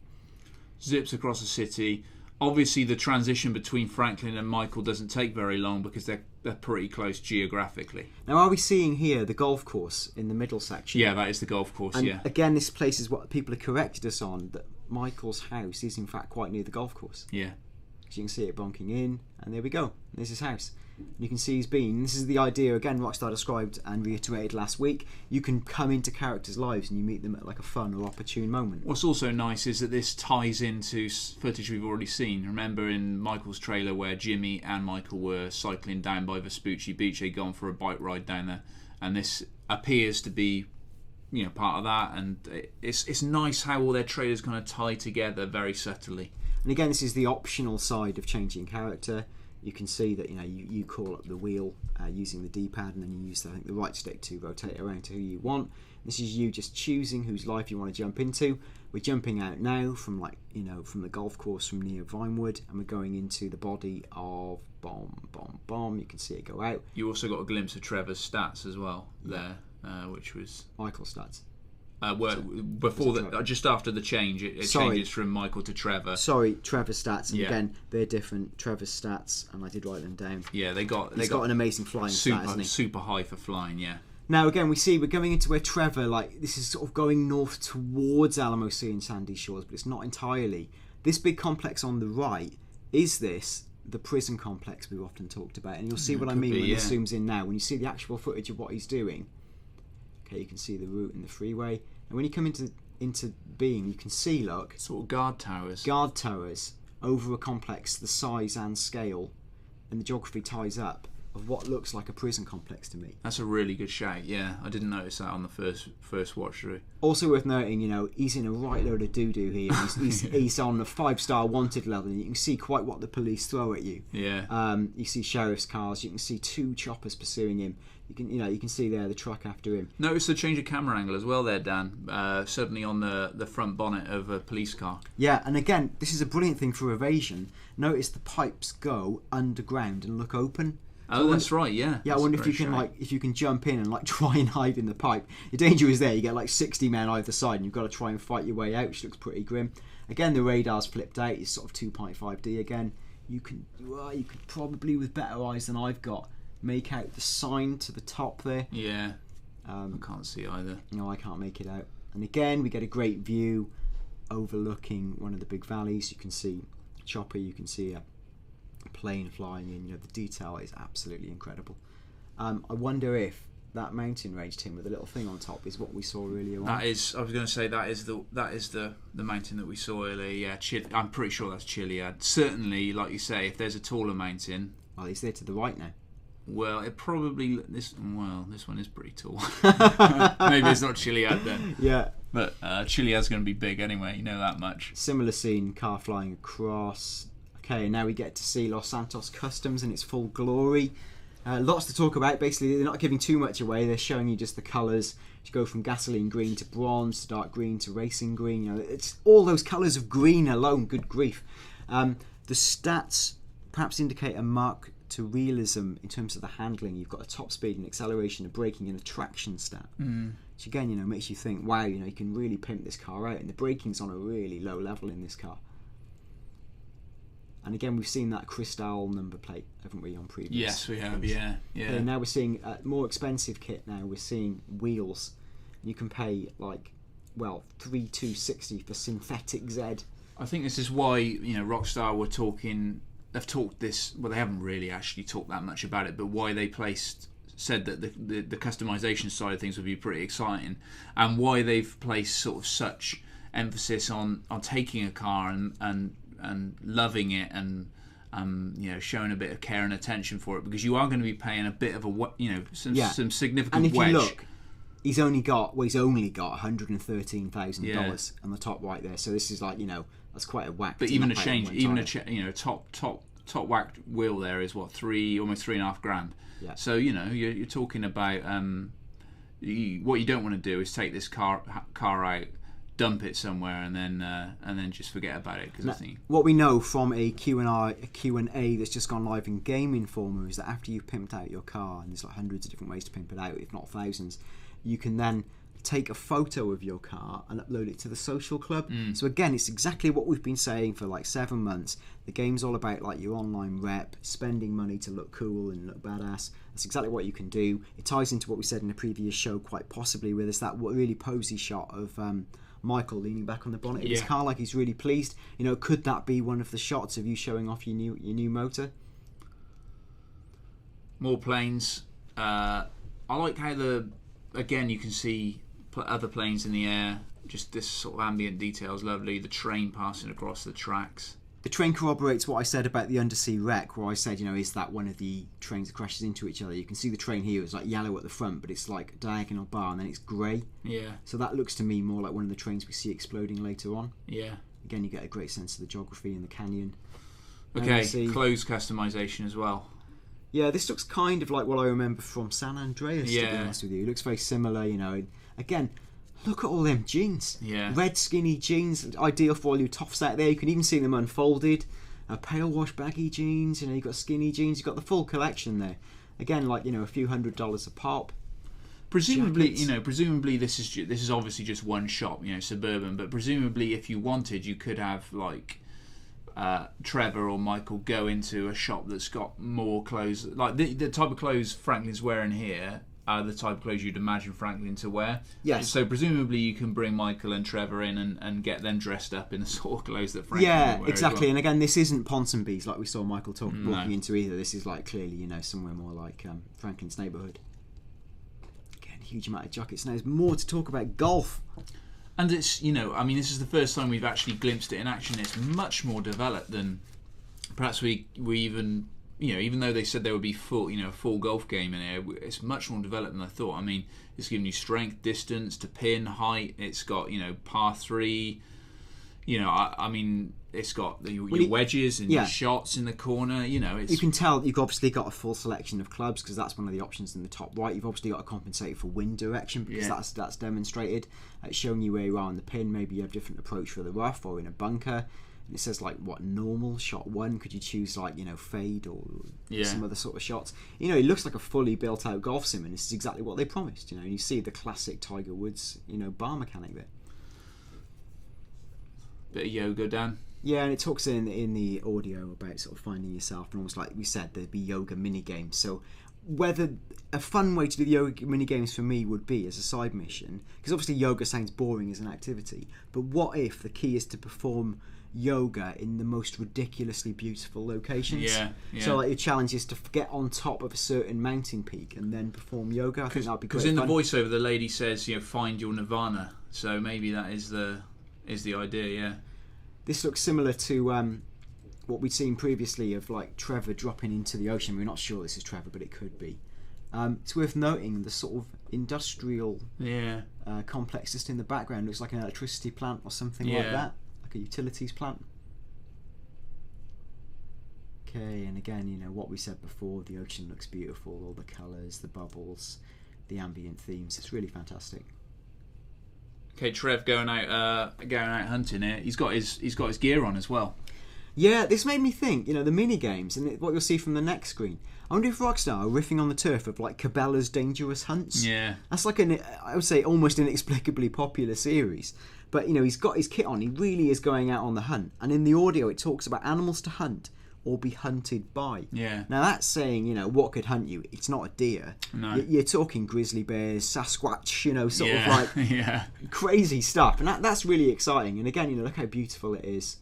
Zips across the city. Obviously, the transition between Franklin and Michael doesn't take very long, because they're pretty close geographically. Now, are we seeing here the golf course in the middle section? Yeah, that is the golf course, and yeah. Again, this place is what people have corrected us on, that Michael's house is in fact quite near the golf course. Yeah. So you can see it bonking in, and there we go. There's his house. You can see he's been. This is the idea, again, Rockstar described and reiterated last week. You can come into characters' lives and you meet them at like a fun or opportune moment. What's also nice is that this ties into footage we've already seen. Remember in Michael's trailer where Jimmy and Michael were cycling down by Vespucci Beach, they'd gone for a bike ride down there, and this appears to be part of that, and it's nice how all their trailers kind of tie together very subtly. And again, this is the optional side of changing character. You can see that you call up the wheel using the D-pad, and then you use the right stick to rotate around to who you want. This is you just choosing whose life you want to jump into. We're jumping out now from from the golf course from near Vinewood, and we're going into the body of bomb. You can see it go out. You also got a glimpse of Trevor's stats as well there, which was Michael's stats. Just after the change, it changes from Michael to Trevor. Sorry, Trevor's stats, and again they're different. Trevor's stats, and I did write them down. Yeah, he's got an amazing flying stat, hasn't he? Super high for flying. Yeah. Now again, we're going into where Trevor, this is sort of going north towards Alamo Sea and Sandy Shores, but it's not entirely. This big complex on the right, is this the prison complex we've often talked about? And you'll see what I mean when it zooms in now. When you see the actual footage of what he's doing, okay, you can see the route and the freeway. And when you come into being, you can see, look, sort of guard towers over a complex the size and scale, and the geography ties up. of what looks like a prison complex to me. That's a really good shout. Yeah, I didn't notice that on the first watch through. Also worth noting, he's in a right load of doo-doo here. He's on a 5-star wanted level, and you can see quite what the police throw at you. Yeah. You see sheriff's cars. You can see 2 choppers pursuing him. You can see there the truck after him. Notice the change of camera angle as well there, Dan. Certainly on the front bonnet of a police car. Yeah, and again, this is a brilliant thing for evasion. Notice the pipes go underground and look open. Oh, that's right. Yeah. Yeah, I wonder if you can jump in and try and hide in the pipe. The danger is there. You get 60 men either side, and you've got to try and fight your way out, which looks pretty grim. Again, the radar's flipped out. It's sort of 2.5D again. You could probably, with better eyes than I've got, make out the sign to the top there. Yeah. I can't see either. No, I can't make it out. And again, we get a great view overlooking one of the big valleys. You can see a chopper. You can see a plane flying in. The detail is absolutely incredible. I wonder if that mountain range, Tim, with the little thing on top, is what we saw earlier on. That is. I was going to say that is the mountain that we saw earlier. Yeah, I'm pretty sure that's Chiliad. Certainly, like you say, if there's a taller mountain. Well, it's there to the right now. Well, this one is pretty tall. Maybe it's not Chiliad then. Yeah. But Chiliad's going to be big anyway. You know that much. Similar scene, car flying across. Okay, now we get to see Los Santos Customs in its full glory. Lots to talk about. Basically, they're not giving too much away. They're showing you just the colours. You go from gasoline green to bronze to dark green to racing green. It's all those colours of green alone. Good grief. The stats perhaps indicate a mark to realism in terms of the handling. You've got a top speed and acceleration, a braking and a traction stat. Which again, makes you think, wow, you can really pimp this car out. And the braking's on a really low level in this car. And again, we've seen that Cristal number plate, haven't we, on previous? Yes, we have. Yeah. And now we're seeing more expensive kit. Now we're seeing wheels. You can pay $3,260 for synthetic Z. I think this is why Rockstar they've talked this. Well, they haven't really actually talked that much about it, but why they said that the customization side of things would be pretty exciting, and why they've placed sort of such emphasis on taking a car and loving it and showing a bit of care and attention for it, because you are going to be paying a bit of some significant and if wedge. You look, he's only got $113,000 on the top right there. So this is that's quite a whack. But even a top whacked wheel there is almost $3,500. Yeah. So you're talking about what you don't want to do is take this car out, dump it somewhere, and then just forget about it. Because I think what we know from a Q&A that's just gone live in Game Informer is that after you've pimped out your car, and there's hundreds of different ways to pimp it out, if not thousands, you can then take a photo of your car and upload it to the social club. So again, it's exactly what we've been saying for 7 months. The game's all about your online rep, spending money to look cool and look badass. That's exactly what you can do. It ties into what we said in a previous show quite possibly, where there's that really posy shot of Michael leaning back on the bonnet of his car like he's really pleased. Could that be one of the shots of you showing off your new motor? More planes. I like how you can see other planes in the air. Just this sort of ambient detail is lovely. The train passing across the tracks. The train corroborates what I said about the undersea wreck, where I said, is that one of the trains that crashes into each other? You can see the train here is yellow at the front, but it's a diagonal bar, and then it's grey. Yeah. So that looks to me more like one of the trains we see exploding later on. Yeah. Again, you get a great sense of the geography in the canyon. Okay, clothes customization as well. Yeah, this looks kind of like what I remember from San Andreas, to be honest with you. It looks very similar, Again, look at all them jeans. Yeah. Red skinny jeans, ideal for all you toffs out there. You can even see them unfolded. Pale wash baggy jeans, you've got skinny jeans, you've got the full collection there. Again, a few $100s a pop. Presumably, this is obviously just one shop, suburban, but presumably if you wanted, you could have Trevor or Michael go into a shop that's got more clothes, like the type of clothes Franklin's wearing here are the type of clothes you'd imagine Franklin to wear. Yes. So presumably you can bring Michael and Trevor in and get them dressed up in the sort of clothes that Franklin would wear. Exactly. And again, this isn't Ponsonby's like we saw Michael walking into either. This is clearly somewhere more like Franklin's neighbourhood. Again, huge amount of jackets. Now there's more to talk about golf. And it's this is the first time we've actually glimpsed it in action. It's much more developed than perhaps we even even though they said there would be a full golf game in here, it's much more developed than I thought. I mean, it's giving you strength, distance to pin, height. It's got par 3. I mean, it's got your wedges and your shots in the corner. It's... You can tell you've obviously got a full selection of clubs, because that's one of the options in the top right. You've obviously got to compensate for wind direction, because that's demonstrated. It's showing you where you are on the pin. Maybe you have a different approach for the rough or in a bunker. And it says normal shot 1. Could you choose fade or some other sort of shots? It looks like a fully built out golf sim, and this is exactly what they promised. And you see the classic Tiger Woods bar mechanic there. Bit of yoga, Dan. Yeah, and it talks in the audio about sort of finding yourself, and almost like we said, there'd be yoga mini games. So whether a fun way to do the yoga mini games for me would be as a side mission, because obviously yoga sounds boring as an activity, but what if the key is to perform yoga in the most ridiculously beautiful locations? Yeah. So your challenge is to get on top of a certain mountain peak and then perform yoga. I think that'd be great. Because in the voiceover, the lady says, find your nirvana. So maybe that is the idea. Yeah. This looks similar to what we'd seen previously of Trevor dropping into the ocean. We're not sure this is Trevor, but it could be. It's worth noting the sort of industrial complex just in the background looks like an electricity plant or something like that. A utilities plant. Okay, and again, what we said before, the ocean looks beautiful, all the colours, the bubbles, the ambient themes. It's really fantastic. Okay, Trev going out hunting here. He's got his gear on as well. Yeah, this made me think, the mini games and what you'll see from the next screen. I wonder if Rockstar are riffing on the turf of Cabela's Dangerous Hunts. Yeah. That's I would say, almost inexplicably popular series. But, he's got his kit on. He really is going out on the hunt. And in the audio, it talks about animals to hunt or be hunted by. Yeah. Now, that's saying, what could hunt you? It's not a deer. No. You're talking grizzly bears, Sasquatch, of crazy stuff. And that's really exciting. And again, look how beautiful it is.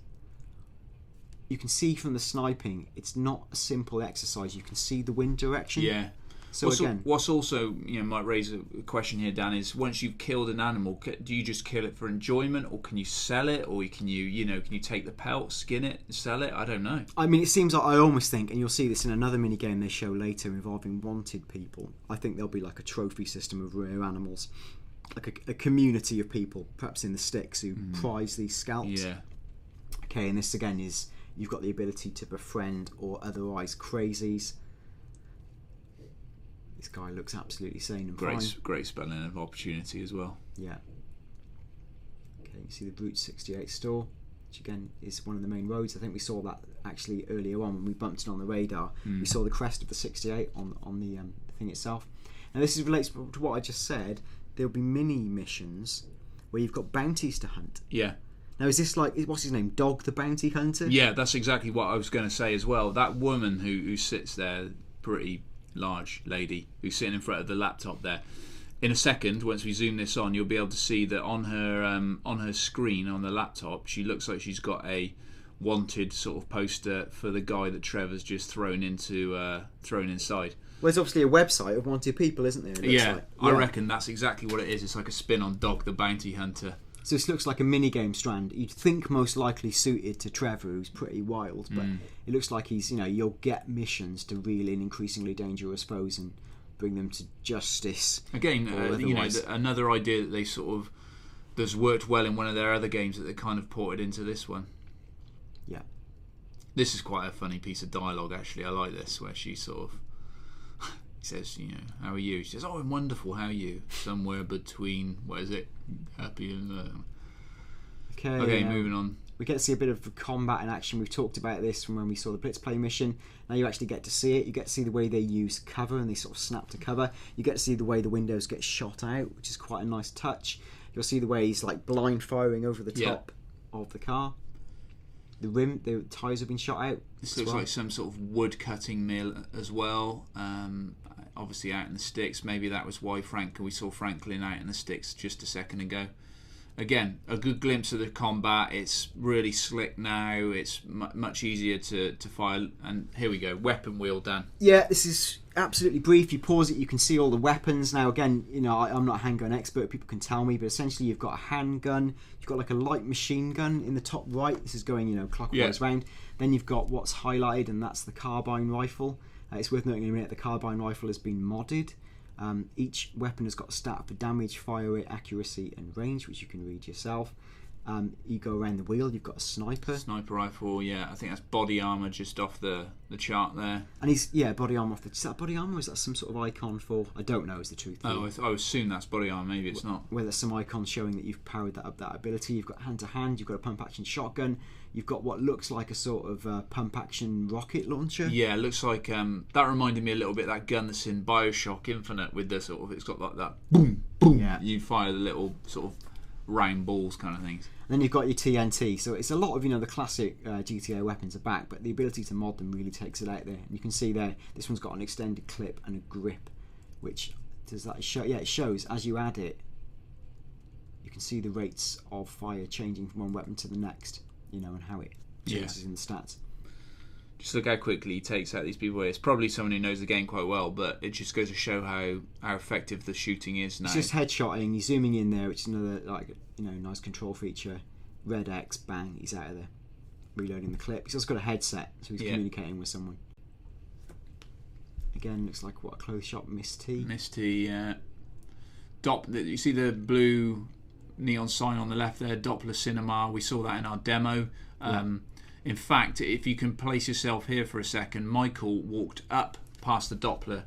You can see from the sniping, it's not a simple exercise. You can see the wind direction. Yeah. So what's also might raise a question here, Dan, is once you've killed an animal, do you just kill it for enjoyment, or can you sell it, or can you take the pelt, skin it, sell it? I don't know. I mean, it seems like I almost think, and you'll see this in another mini game they show later involving wanted people. I think there'll be a trophy system of rare animals, a community of people, perhaps in the sticks, who prize these scalps. Yeah. Okay, and this again is you've got the ability to befriend or otherwise crazies. This guy looks absolutely sane and fine. Great spelling of opportunity as well. Yeah. Okay, you see the Route 68 store, which again is one of the main roads. I think we saw that actually earlier on when we bumped it on the radar. We saw the crest of the 68 on the thing itself. Now this relates to what I just said. There'll be mini missions where you've got bounties to hunt. Yeah. Now is this what's his name? Dog the Bounty Hunter? Yeah, that's exactly what I was going to say as well. That woman who sits there, pretty large lady who's sitting in front of the laptop there. In a second, once we zoom this on, you'll be able to see that on her screen on the laptop, she looks like she's got a wanted sort of poster for the guy that Trevor's just thrown inside. Well, there's obviously a website of wanted people, isn't there? Yeah, I reckon that's exactly what it is. It's like a spin on Dog the Bounty Hunter. So this looks like a mini-game strand. You'd think most likely suited to Trevor, who's pretty wild, but it looks like he's, you'll get missions to reel in increasingly dangerous foes and bring them to justice. Again, another idea that they that's worked well in one of their other games that they kind of ported into this one. Yeah. This is quite a funny piece of dialogue, actually. I like this, where she sort of says, how are you? She says, oh, I'm wonderful, how are you? Somewhere between, what is it? Happy and... Okay, moving on. We get to see a bit of combat in action. We've talked about this from when we saw the Blitz Play mission. Now you actually get to see it. You get to see the way they use cover, and they sort of snap to cover. You get to see the way the windows get shot out, which is quite a nice touch. You'll see the way he's blind firing over the top of the car. The tyres have been shot out. This looks like some sort of wood cutting mill as well. Obviously out in the sticks. Maybe that was why we saw Franklin out in the sticks just a second ago. again, a good glimpse of the combat. It's really slick now. It's much easier to fire. And here we go, weapon wheel, Dan. Yeah, this is absolutely brief. You pause it, you can see all the weapons. Now, again, I'm not a handgun expert. People can tell me, but essentially, you've got a handgun. You've got like a light machine gun in the top right. This is going, clockwise round. Then you've got what's highlighted, and that's the carbine rifle. It's worth noting in a minute, the carbine rifle has been modded. Each weapon has got a stat for damage, fire rate, accuracy, and range, which you can read yourself. You go around the wheel, you've got a sniper rifle. Yeah, I think that's body armor just off the chart there. And he's body armor off the. Is that body armor? Or is that some sort of icon for? I don't know. Is the truth? Oh, I assume that's body armor. Maybe it's not. Where there's some icons showing that you've powered that ability. You've got hand to hand. You've got a pump action shotgun. You've got what looks like a sort of pump action rocket launcher. Yeah, it looks like that reminded me a little bit of that gun that's in BioShock Infinite with the sort of, it's got like that boom boom. Yeah. You fire the little sort of round balls kind of things. And then you've got your TNT. So it's a lot of the classic GTA weapons are back, but the ability to mod them really takes it out there. And you can see there, this one's got an extended clip and a grip, which does that show? Yeah, it shows as you add it. You can see the rates of fire changing from one weapon to the next. And how it changes in the stats. Just look how quickly he takes out these people. It's probably someone who knows the game quite well, but it just goes to show how effective the shooting is now. It's just headshotting. You're zooming in there, which is another nice control feature. Red X, bang, he's out of there. Reloading the clip. He's also got a headset, so he's communicating with someone. Again, looks like a clothes shop, Miss T. Miss T, yeah. You see the blue neon sign on the left there, Doppler Cinema. We saw that in our demo. In fact, if you can place yourself here for a second, Michael walked up past the Doppler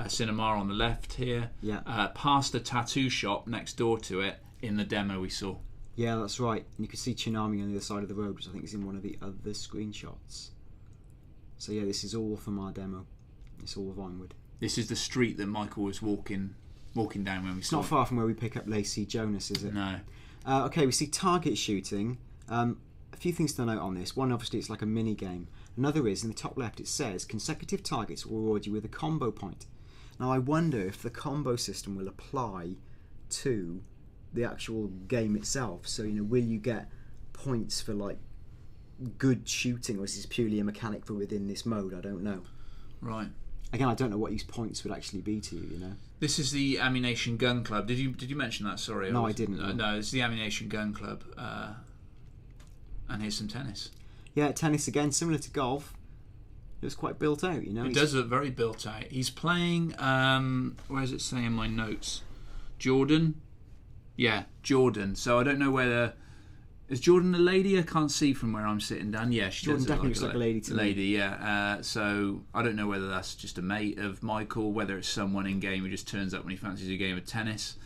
Cinema on the left here, past the tattoo shop next door to it in the demo we saw. Yeah, that's right. And you can see Tsunami on the other side of the road, which I think is in one of the other screenshots. So yeah, this is all from our demo. It's all of Vinewood. This is the street that Michael was walking down when we It's saw not it. far from where we pick up Lacey Jonas, is it? No. Okay, we see target shooting. A few things to note on this. One, obviously, it's like a mini game. Another is, in the top left, it says consecutive targets will reward you with a combo point. Now, I wonder if the combo system will apply to the actual game itself. So, will you get points for like good shooting, or is this purely a mechanic for within this mode? I don't know. Right. Again, I don't know what these points would actually be to you. This is the Ammunition Gun Club. Did you mention that? Sorry. No, I didn't. No, it's the Ammunition Gun Club. And here's some tennis. Yeah, tennis again, similar to golf. It was quite built out, It does look very built out. He's playing. Where does it say in my notes? Jordan. Yeah, Jordan. So I don't know whether is Jordan a lady. I can't see from where I'm sitting down. Yeah, she Jordan does definitely looks like a lady to me. Yeah. So I don't know whether that's just a mate of Michael, whether it's someone in game who just turns up when he fancies a game of tennis.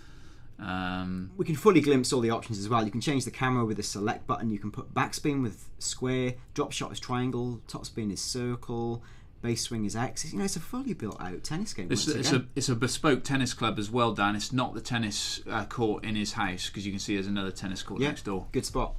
We can fully glimpse all the options as well. You can change the camera with the select button. You can put backspin with square, drop shot is triangle, top spin is circle, base swing is X. It's a fully built out tennis game. It's a bespoke tennis club as well, Dan. It's not the tennis court in his house, because you can see there's another tennis court next door. Good spot.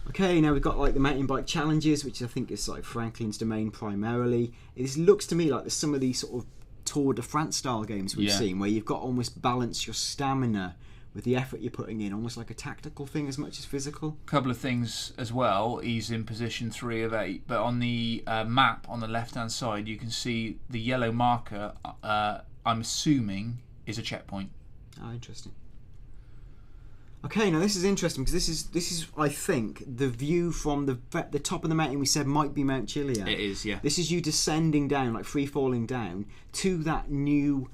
Okay, now we've got like the mountain bike challenges, which I think is like Franklin's domain primarily. It looks to me like there's some of these sort of Tour de France style games we've seen, where you've got to almost balance your stamina with the effort you're putting in, almost like a tactical thing as much as physical. Couple of things as well. He's in position 3 of 8, but on the map on the left hand side you can see the yellow marker. I'm assuming is a checkpoint. Oh, interesting. Okay, now this is interesting, because this is I think the view from the top of the mountain we said might be Mount Chiliad. It is, yeah. This is you descending down, like free falling down to that new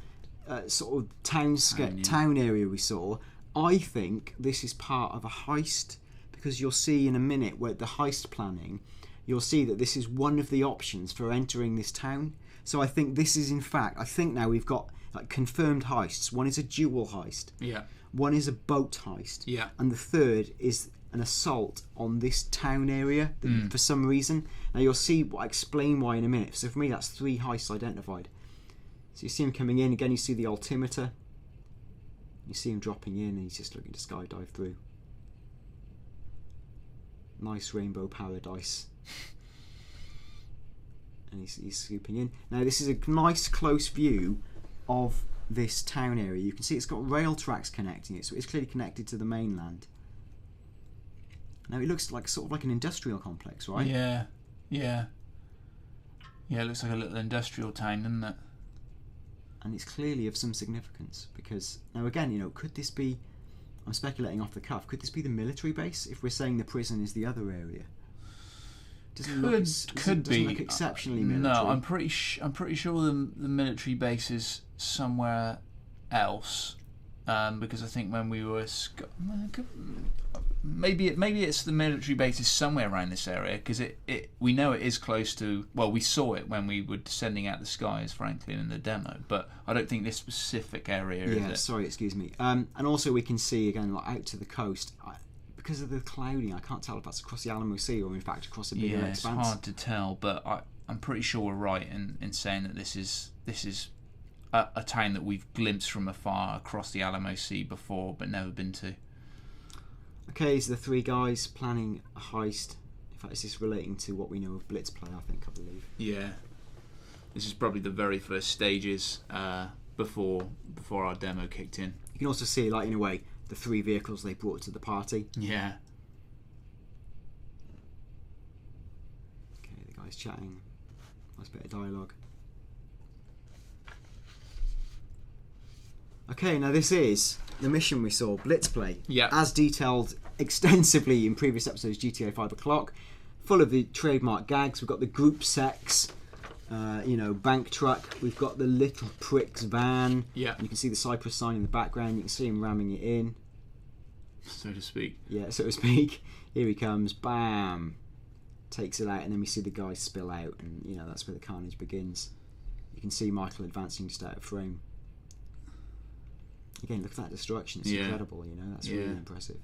sort of town area we saw. I think this is part of a heist, because you'll see in a minute where the heist planning, you'll see that this is one of the options for entering this town. So I think this is now we've got like confirmed heists. One is a dual heist. Yeah. One is a boat heist. Yeah. And the third is an assault on this town area for some reason. Now you'll see, I'll explain why in a minute. So for me, that's 3 heists identified. So you see him coming in. Again, you see the altimeter. You see him dropping in, and he's just looking to skydive through. Nice rainbow paradise. And he's scooping in. Now this is a nice close view of this town area. You can see it's got rail tracks connecting it, so it's clearly connected to the mainland. Now it looks like sort of like an industrial complex, right? Yeah. It looks like a little industrial town, doesn't it? And it's clearly of some significance because now again, could this be? I'm speculating off the cuff. Could this be the military base? If we're saying the prison is the other area, doesn't look exceptionally military. No, I'm pretty sure the military base is somewhere else. Because I think when we were maybe it's the military base is somewhere around this area because we know it is close to. Well, we saw it when we were descending out the sky as Franklin in the demo, but I don't think this specific area is it. Yeah, sorry, excuse me. And also we can see again like out to the coast. Because of the clouding, I can't tell if that's across the Alamo Sea or in fact across a bigger expanse. It's hard to tell, but I'm pretty sure we're right in saying that this is a town that we've glimpsed from afar across the Alamo Sea before, but never been to. Okay, so the three guys planning a heist. In fact, is this relating to what we know of Blitz play? I believe. Yeah, this is probably the very first stages before our demo kicked in. You can also see, like in a way, the three vehicles they brought to the party. Yeah. Okay, the guy's chatting. Nice bit of dialogue. Okay, now this is the mission we saw, Blitzplay. Yeah. As detailed extensively in previous episodes, GTA 5 o'clock. Full of the trademark gags. We've got the group sex, bank truck. We've got the little prick's van. Yeah. And you can see the Cypress sign in the background. You can see him ramming it in. So to speak. Yeah, so to speak. Here he comes. Bam. Takes it out, and then we see the guys spill out, and that's where the carnage begins. You can see Michael advancing just out of frame. Again, look at that destruction. It's incredible, That's really impressive.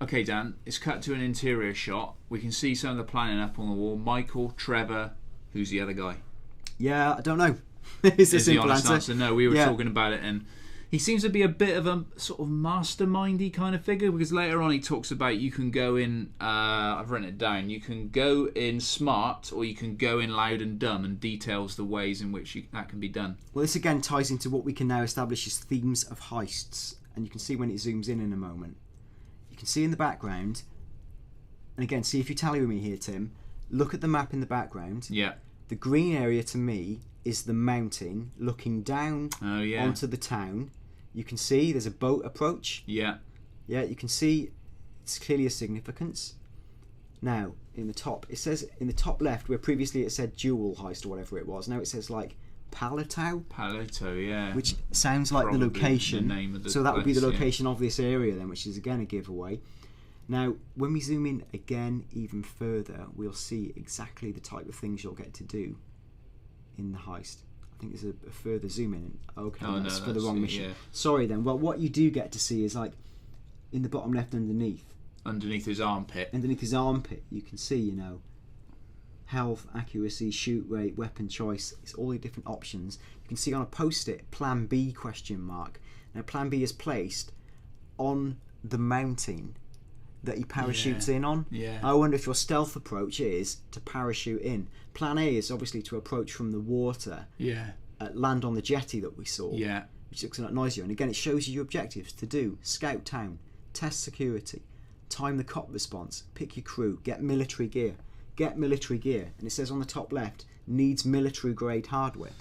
Okay, Dan, it's cut to an interior shot. We can see some of the planning up on the wall. Michael, Trevor, who's the other guy? Yeah, I don't know. It's a simple answer. No, we were talking about it, and he seems to be a bit of a sort of mastermindy kind of figure, because later on he talks about you can go in, I've written it down, you can go in smart or you can go in loud and dumb, and details the ways in which that can be done. Well, this again ties into what we can now establish as themes of heists, and you can see when it zooms in a moment. You can see in the background, and again, see if you tally with me here, Tim, look at the map in the background. Yeah. The green area to me is the mountain looking down onto the town. You can see there's a boat approach. Yeah. Yeah, you can see it's clearly a significance. Now, in the top, it says in the top left, where previously it said Jewel Heist or whatever it was, now it says like Paleto. Paleto, yeah. Which sounds like Probably the location. The name of the so that would be the place, location of this area then, which is again a giveaway. Now, when we zoom in again even further, we'll see exactly the type of things you'll get to do in the heist. I think there's a further zoom in. Okay, that's for the wrong mission. Yeah. Sorry then. Well, what you do get to see is like in the bottom left underneath his armpit. Underneath his armpit, you can see, health, accuracy, shoot rate, weapon choice. It's all the different options. You can see on a post-it, Plan B question mark. Now, Plan B is placed on the mountain that he parachutes in on. Yeah. I wonder if your stealth approach is to parachute in. Plan A is obviously to approach from the water. Yeah. Land on the jetty that we saw. Yeah. Which looks a lot noisier. And again, it shows you your objectives to do. Scout town, test security, time the cop response, pick your crew, get military gear. Get military gear. And it says on the top left, needs military grade hardware.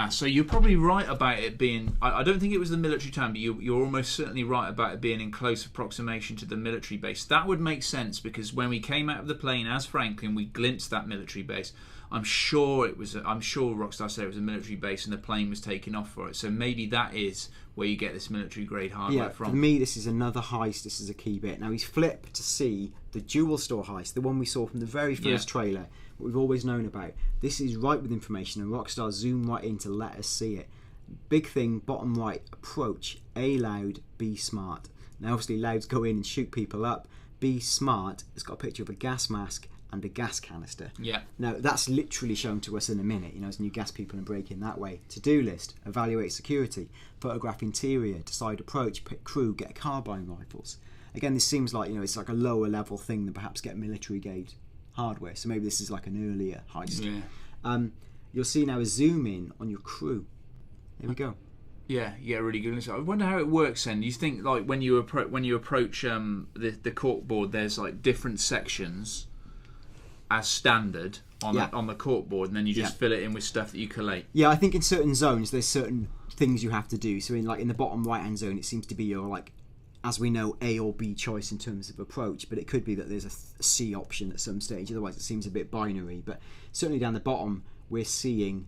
So you're probably right about it being... I don't think it was the military town, but you're almost certainly right about it being in close approximation to the military base. That would make sense, because when we came out of the plane as Franklin, we glimpsed that military base. I'm sure Rockstar said it was a military base and the plane was taking off for it. So maybe that is where you get this military grade hardware from. For me, this is another heist. This is a key bit. Now, he's flipped to see the jewel store heist, the one we saw from the very first trailer, what we've always known about. This is right with information, and Rockstar zoom right in to let us see it. Big thing, bottom right, approach. A loud, B smart. Now, obviously, louds go in and shoot people up. B smart has got a picture of a gas mask and a gas canister. Yeah. Now, that's literally shown to us in a minute, as new gas people and break in that way. To-do list, evaluate security, photograph interior, decide approach, pick crew, get carbine rifles. Again, this seems like, it's like a lower level thing than perhaps get military grade hardware. So maybe this is like an earlier heist. Yeah. You'll see now a zoom in on your crew. There we go. Yeah, you get a really good insight. I wonder how it works then. You think like when you approach the corkboard, there's like different sections as standard on the corkboard, and then you just fill it in with stuff that you collate. Yeah, I think in certain zones there's certain things you have to do. So in the bottom right hand zone, it seems to be your, like, as we know, A or B choice in terms of approach, but it could be that there's a C option at some stage. Otherwise, it seems a bit binary. But certainly down the bottom, we're seeing,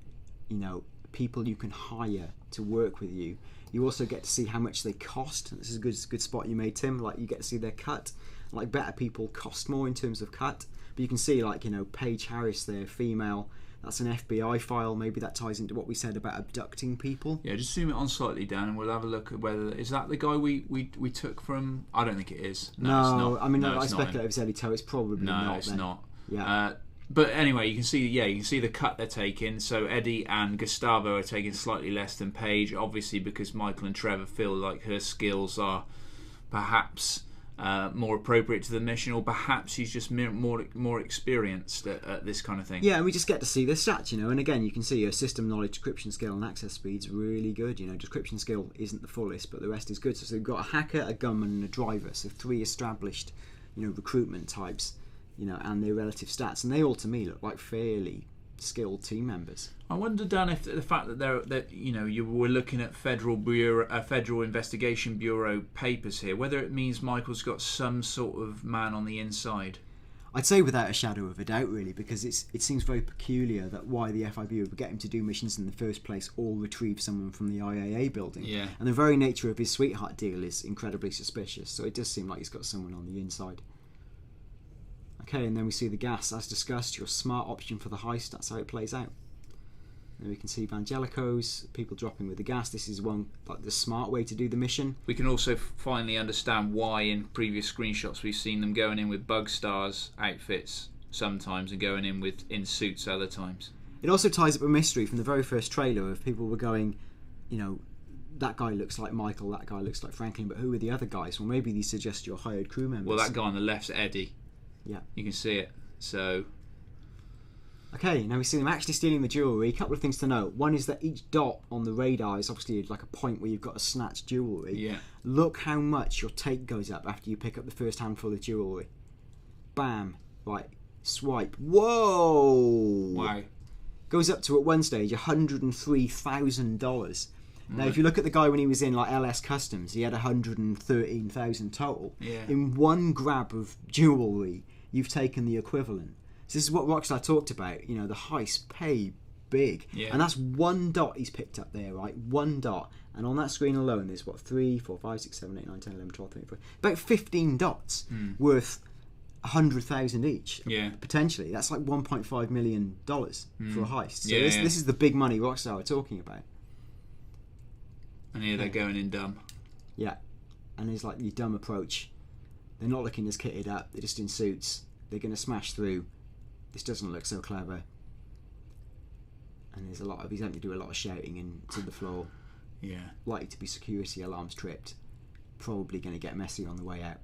people you can hire to work with you. You also get to see how much they cost. This is a good spot you made, Tim. Like, you get to see their cut. Like, better people cost more in terms of cut. But you can see, like, Paige Harris there, female. That's an FBI file. Maybe that ties into what we said about abducting people. Yeah, just zoom it on slightly down, and we'll have a look at whether is that the guy we took from. I don't think it is. No, it's not. I mean, I speculate if it's Eddie Toe. It's probably not. No, it's not. Yeah. But anyway, you can see the cut they're taking. So Eddie and Gustavo are taking slightly less than Paige, obviously because Michael and Trevor feel like her skills are perhaps more appropriate to the mission, or perhaps she's just more experienced at this kind of thing. Yeah, and we just get to see their stats, and again, you can see her system knowledge, decryption skill, and access speed's really good. Decryption skill isn't the fullest, but the rest is good. So they've got a hacker, a gunman, and a driver. So 3 established, recruitment types. And their relative stats, and they all to me look like fairly skilled team members. I wonder, Dan, if the fact that you were looking at Federal Investigation Bureau papers here, whether it means Michael's got some sort of man on the inside. I'd say without a shadow of a doubt, really, because it seems very peculiar that why the FIB would get him to do missions in the first place or retrieve someone from the IAA building. Yeah. And the very nature of his sweetheart deal is incredibly suspicious. So it does seem like he's got someone on the inside. Okay, and then we see the gas, as discussed, your smart option for the heist. That's how it plays out. Then we can see Evangelico's, people dropping with the gas. This is the smart way to do the mission. We can also finally understand why in previous screenshots we've seen them going in with Bugstars outfits sometimes and going in suits other times. It also ties up a mystery from the very first trailer of people were going, that guy looks like Michael, that guy looks like Franklin, but who are the other guys? Well, maybe these suggest your hired crew members. Well, that guy on the left's Eddie. Yeah. You can see it. So. Okay, now we see them actually stealing the jewellery. A couple of things to note. One is that each dot on the radar is obviously like a point where you've got to snatch jewellery. Yeah. Look how much your take goes up after you pick up the first handful of jewellery. Bam. Right. Swipe. Whoa! Wow. Goes up to, at one stage, $103,000. Now, if you look at the guy when he was in like LS Customs, he had 113,000 total. Yeah. In one grab of jewellery, you've taken the equivalent. So this is what Rockstar talked about. The heists pay big. Yeah. And that's one dot he's picked up there, right? One dot. And on that screen alone, there's 3, 4, 5, 6, 7, 8, 9, 10, 11, 12, 13, 14. About 15 dots worth 100,000 each. Yeah. Potentially. That's like $1.5 million for a heist. So Yeah, this is the big money Rockstar are talking about. And here they're going in dumb. Yeah. And there's like the dumb approach. They're not looking as kitted up. They're just in suits. They're going to smash through. This doesn't look so clever. And he's having to do a lot of shouting into the floor. Yeah. Likely to be security alarms tripped. Probably going to get messy on the way out.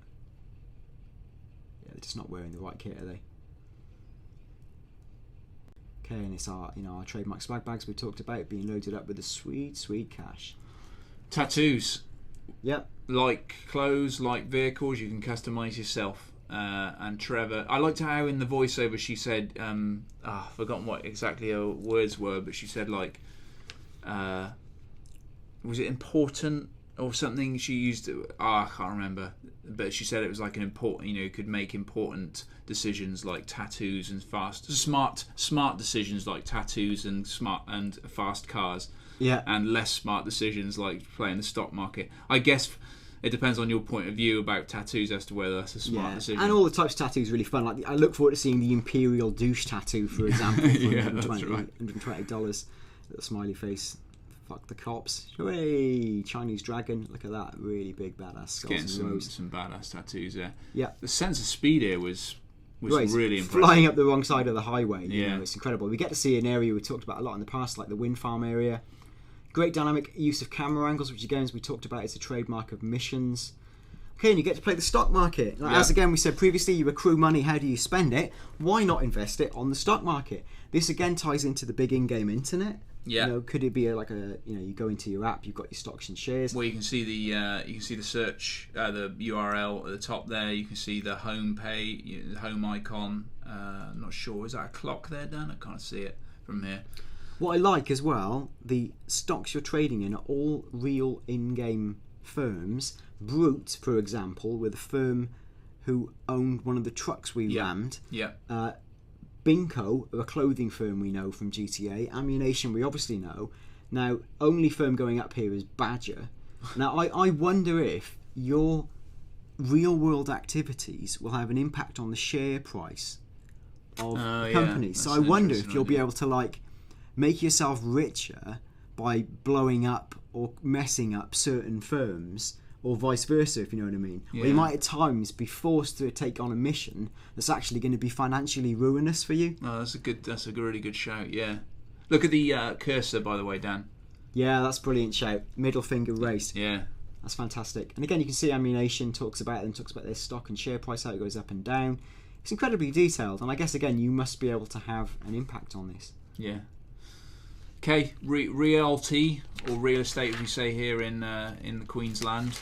Yeah, they're just not wearing the right kit, are they? Okay, and it's our trademark swag bags we talked about being loaded up with the sweet cash. Tattoos. Yep. Like clothes, like vehicles, you can customise yourself. And Trevor, I liked how in the voiceover she said, I've forgotten what exactly her words were, but she said like, was it important or something? She used, I can't remember, but she said it was like an important, could make important decisions like tattoos and smart decisions like tattoos and fast cars. Yeah. And less smart decisions like playing the stock market. I guess it depends on your point of view about tattoos as to whether that's a smart decision. And all the types of tattoos are really fun. Like I look forward to seeing the Imperial douche tattoo, for example, for Yeah, $120. that's right. $120. Little smiley face. Fuck the cops. Hooray! Chinese dragon. Look at that. Really big badass skulls Getting and rows. some badass tattoos there. Yeah. The sense of speed here was Right, really impressive. Flying up the wrong side of the highway. Yeah. It's incredible. We get to see an area we talked about a lot in the past, like the wind farm area. Great dynamic use of camera angles, which again, as we talked about, is a trademark of missions. Okay, and you get to play the stock market. As again we said previously, you accrue money, how do you spend it? Why not invest it on the stock market? This again ties into the big in-game internet. Yeah. Could it be like a you go into your app, you've got your stocks and shares. Well, you can see the search, the URL at the top there. You can see the home page, the home icon. I'm not sure, is that a clock there, Dan? I can't see it from here. What I like as well, the stocks you're trading in are all real in-game firms. Brute, for example, with a firm who owned one of the trucks we rammed. Yeah. Binko, a clothing firm we know from GTA. Ammunition we obviously know. Now, only firm going up here is Badger. Now, I wonder if your real-world activities will have an impact on the share price of companies. So I wonder if you'll be able to make yourself richer by blowing up or messing up certain firms, or vice versa, if you know what I mean. Yeah. Or you might at times be forced to take on a mission that's actually going to be financially ruinous for you. Oh, that's a really good shout, yeah. Look at the cursor, by the way, Dan. Yeah, that's brilliant shout. Middle finger raised. Yeah. That's fantastic. And again, you can see Ammunition talks about their stock and share price, how it goes up and down. It's incredibly detailed, and I guess, again, you must be able to have an impact on this. Yeah. Okay, realty, or real estate, as we say here in the Queensland.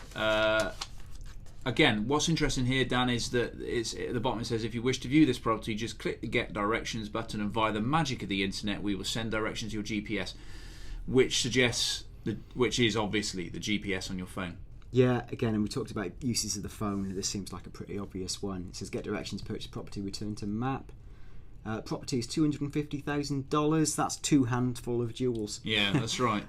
Again, what's interesting here, Dan, is that it's at the bottom it says, if you wish to view this property, just click the Get Directions button, and via the magic of the internet, we will send directions to your GPS, which is obviously the GPS on your phone. Yeah, again, and we talked about uses of the phone. This seems like a pretty obvious one. It says Get Directions, purchase property, return to map. Property is $250,000. That's 2 handful of jewels. Yeah, that's right.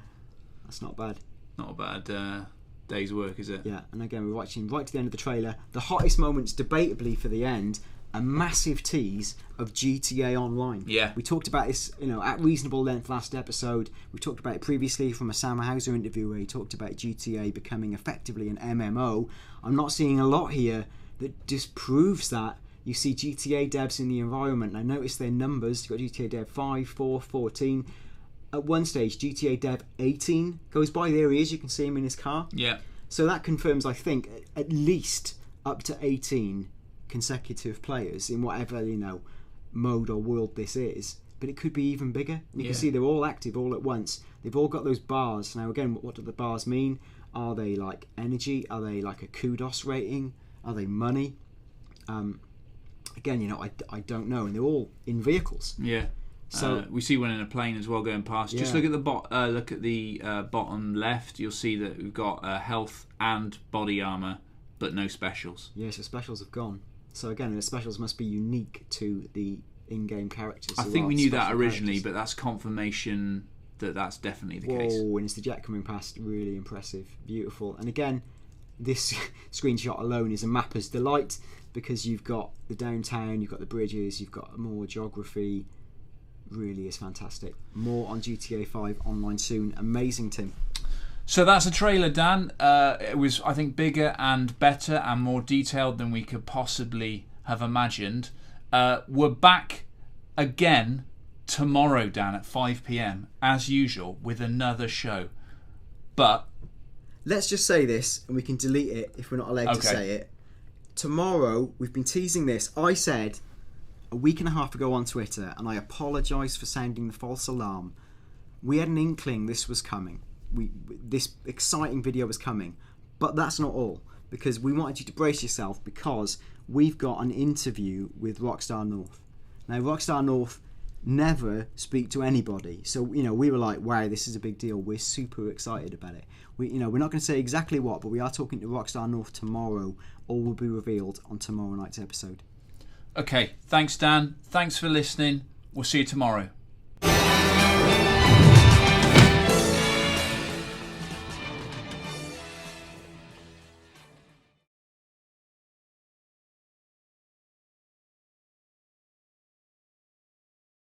That's not bad. Not a bad day's work, is it? Yeah, and again, we're watching right to the end of the trailer. The hottest moments, debatably, for the end, a massive tease of GTA Online. Yeah. We talked about this, at reasonable length last episode. We talked about it previously from a Sam Hauser interview where he talked about GTA becoming effectively an MMO. I'm not seeing a lot here that disproves that. You see GTA devs in the environment. I noticed their numbers. You've got GTA dev 5, 4, 14. At one stage, GTA dev 18 goes by. There he is. You can see him in his car. Yeah. So that confirms, I think, at least up to 18 consecutive players in whatever, mode or world this is. But it could be even bigger. You can see they're all active all at once. They've all got those bars. Now, again, what do the bars mean? Are they like energy? Are they like a kudos rating? Are they money? Again, I don't know, and they're all in vehicles. Yeah. So we see one in a plane as well going past. Just look at the bottom left. You'll see that we've got health and body armor, but no specials. Yeah, so specials have gone. So again, the specials must be unique to the in-game characters. I think we knew that originally, but that's confirmation that that's definitely the case. Whoa! And it's the jet coming past. Really impressive, beautiful. And again, this screenshot alone is a mapper's delight. Because you've got the downtown, you've got the bridges, you've got more geography. Really is fantastic. More on GTA 5 online soon. Amazing, Tim. So that's a trailer, Dan. It was, I think, bigger and better and more detailed than we could possibly have imagined. We're back again tomorrow, Dan, at 5 p.m, as usual, with another show. But let's just say this, and we can delete it if we're not allowed to say it. Tomorrow, we've been teasing this. I said a week and a half ago on Twitter, and I apologise for sounding the false alarm. We had an inkling this was coming. This exciting video was coming. But that's not all, because we wanted you to brace yourself, because we've got an interview with Rockstar North. Now, Rockstar North never speak to anybody. So, we were like, wow, this is a big deal. We're super excited about it. We're not going to say exactly what, but we are talking to Rockstar North tomorrow. All will be revealed on tomorrow night's episode. Okay, thanks, Dan. Thanks for listening. We'll see you tomorrow.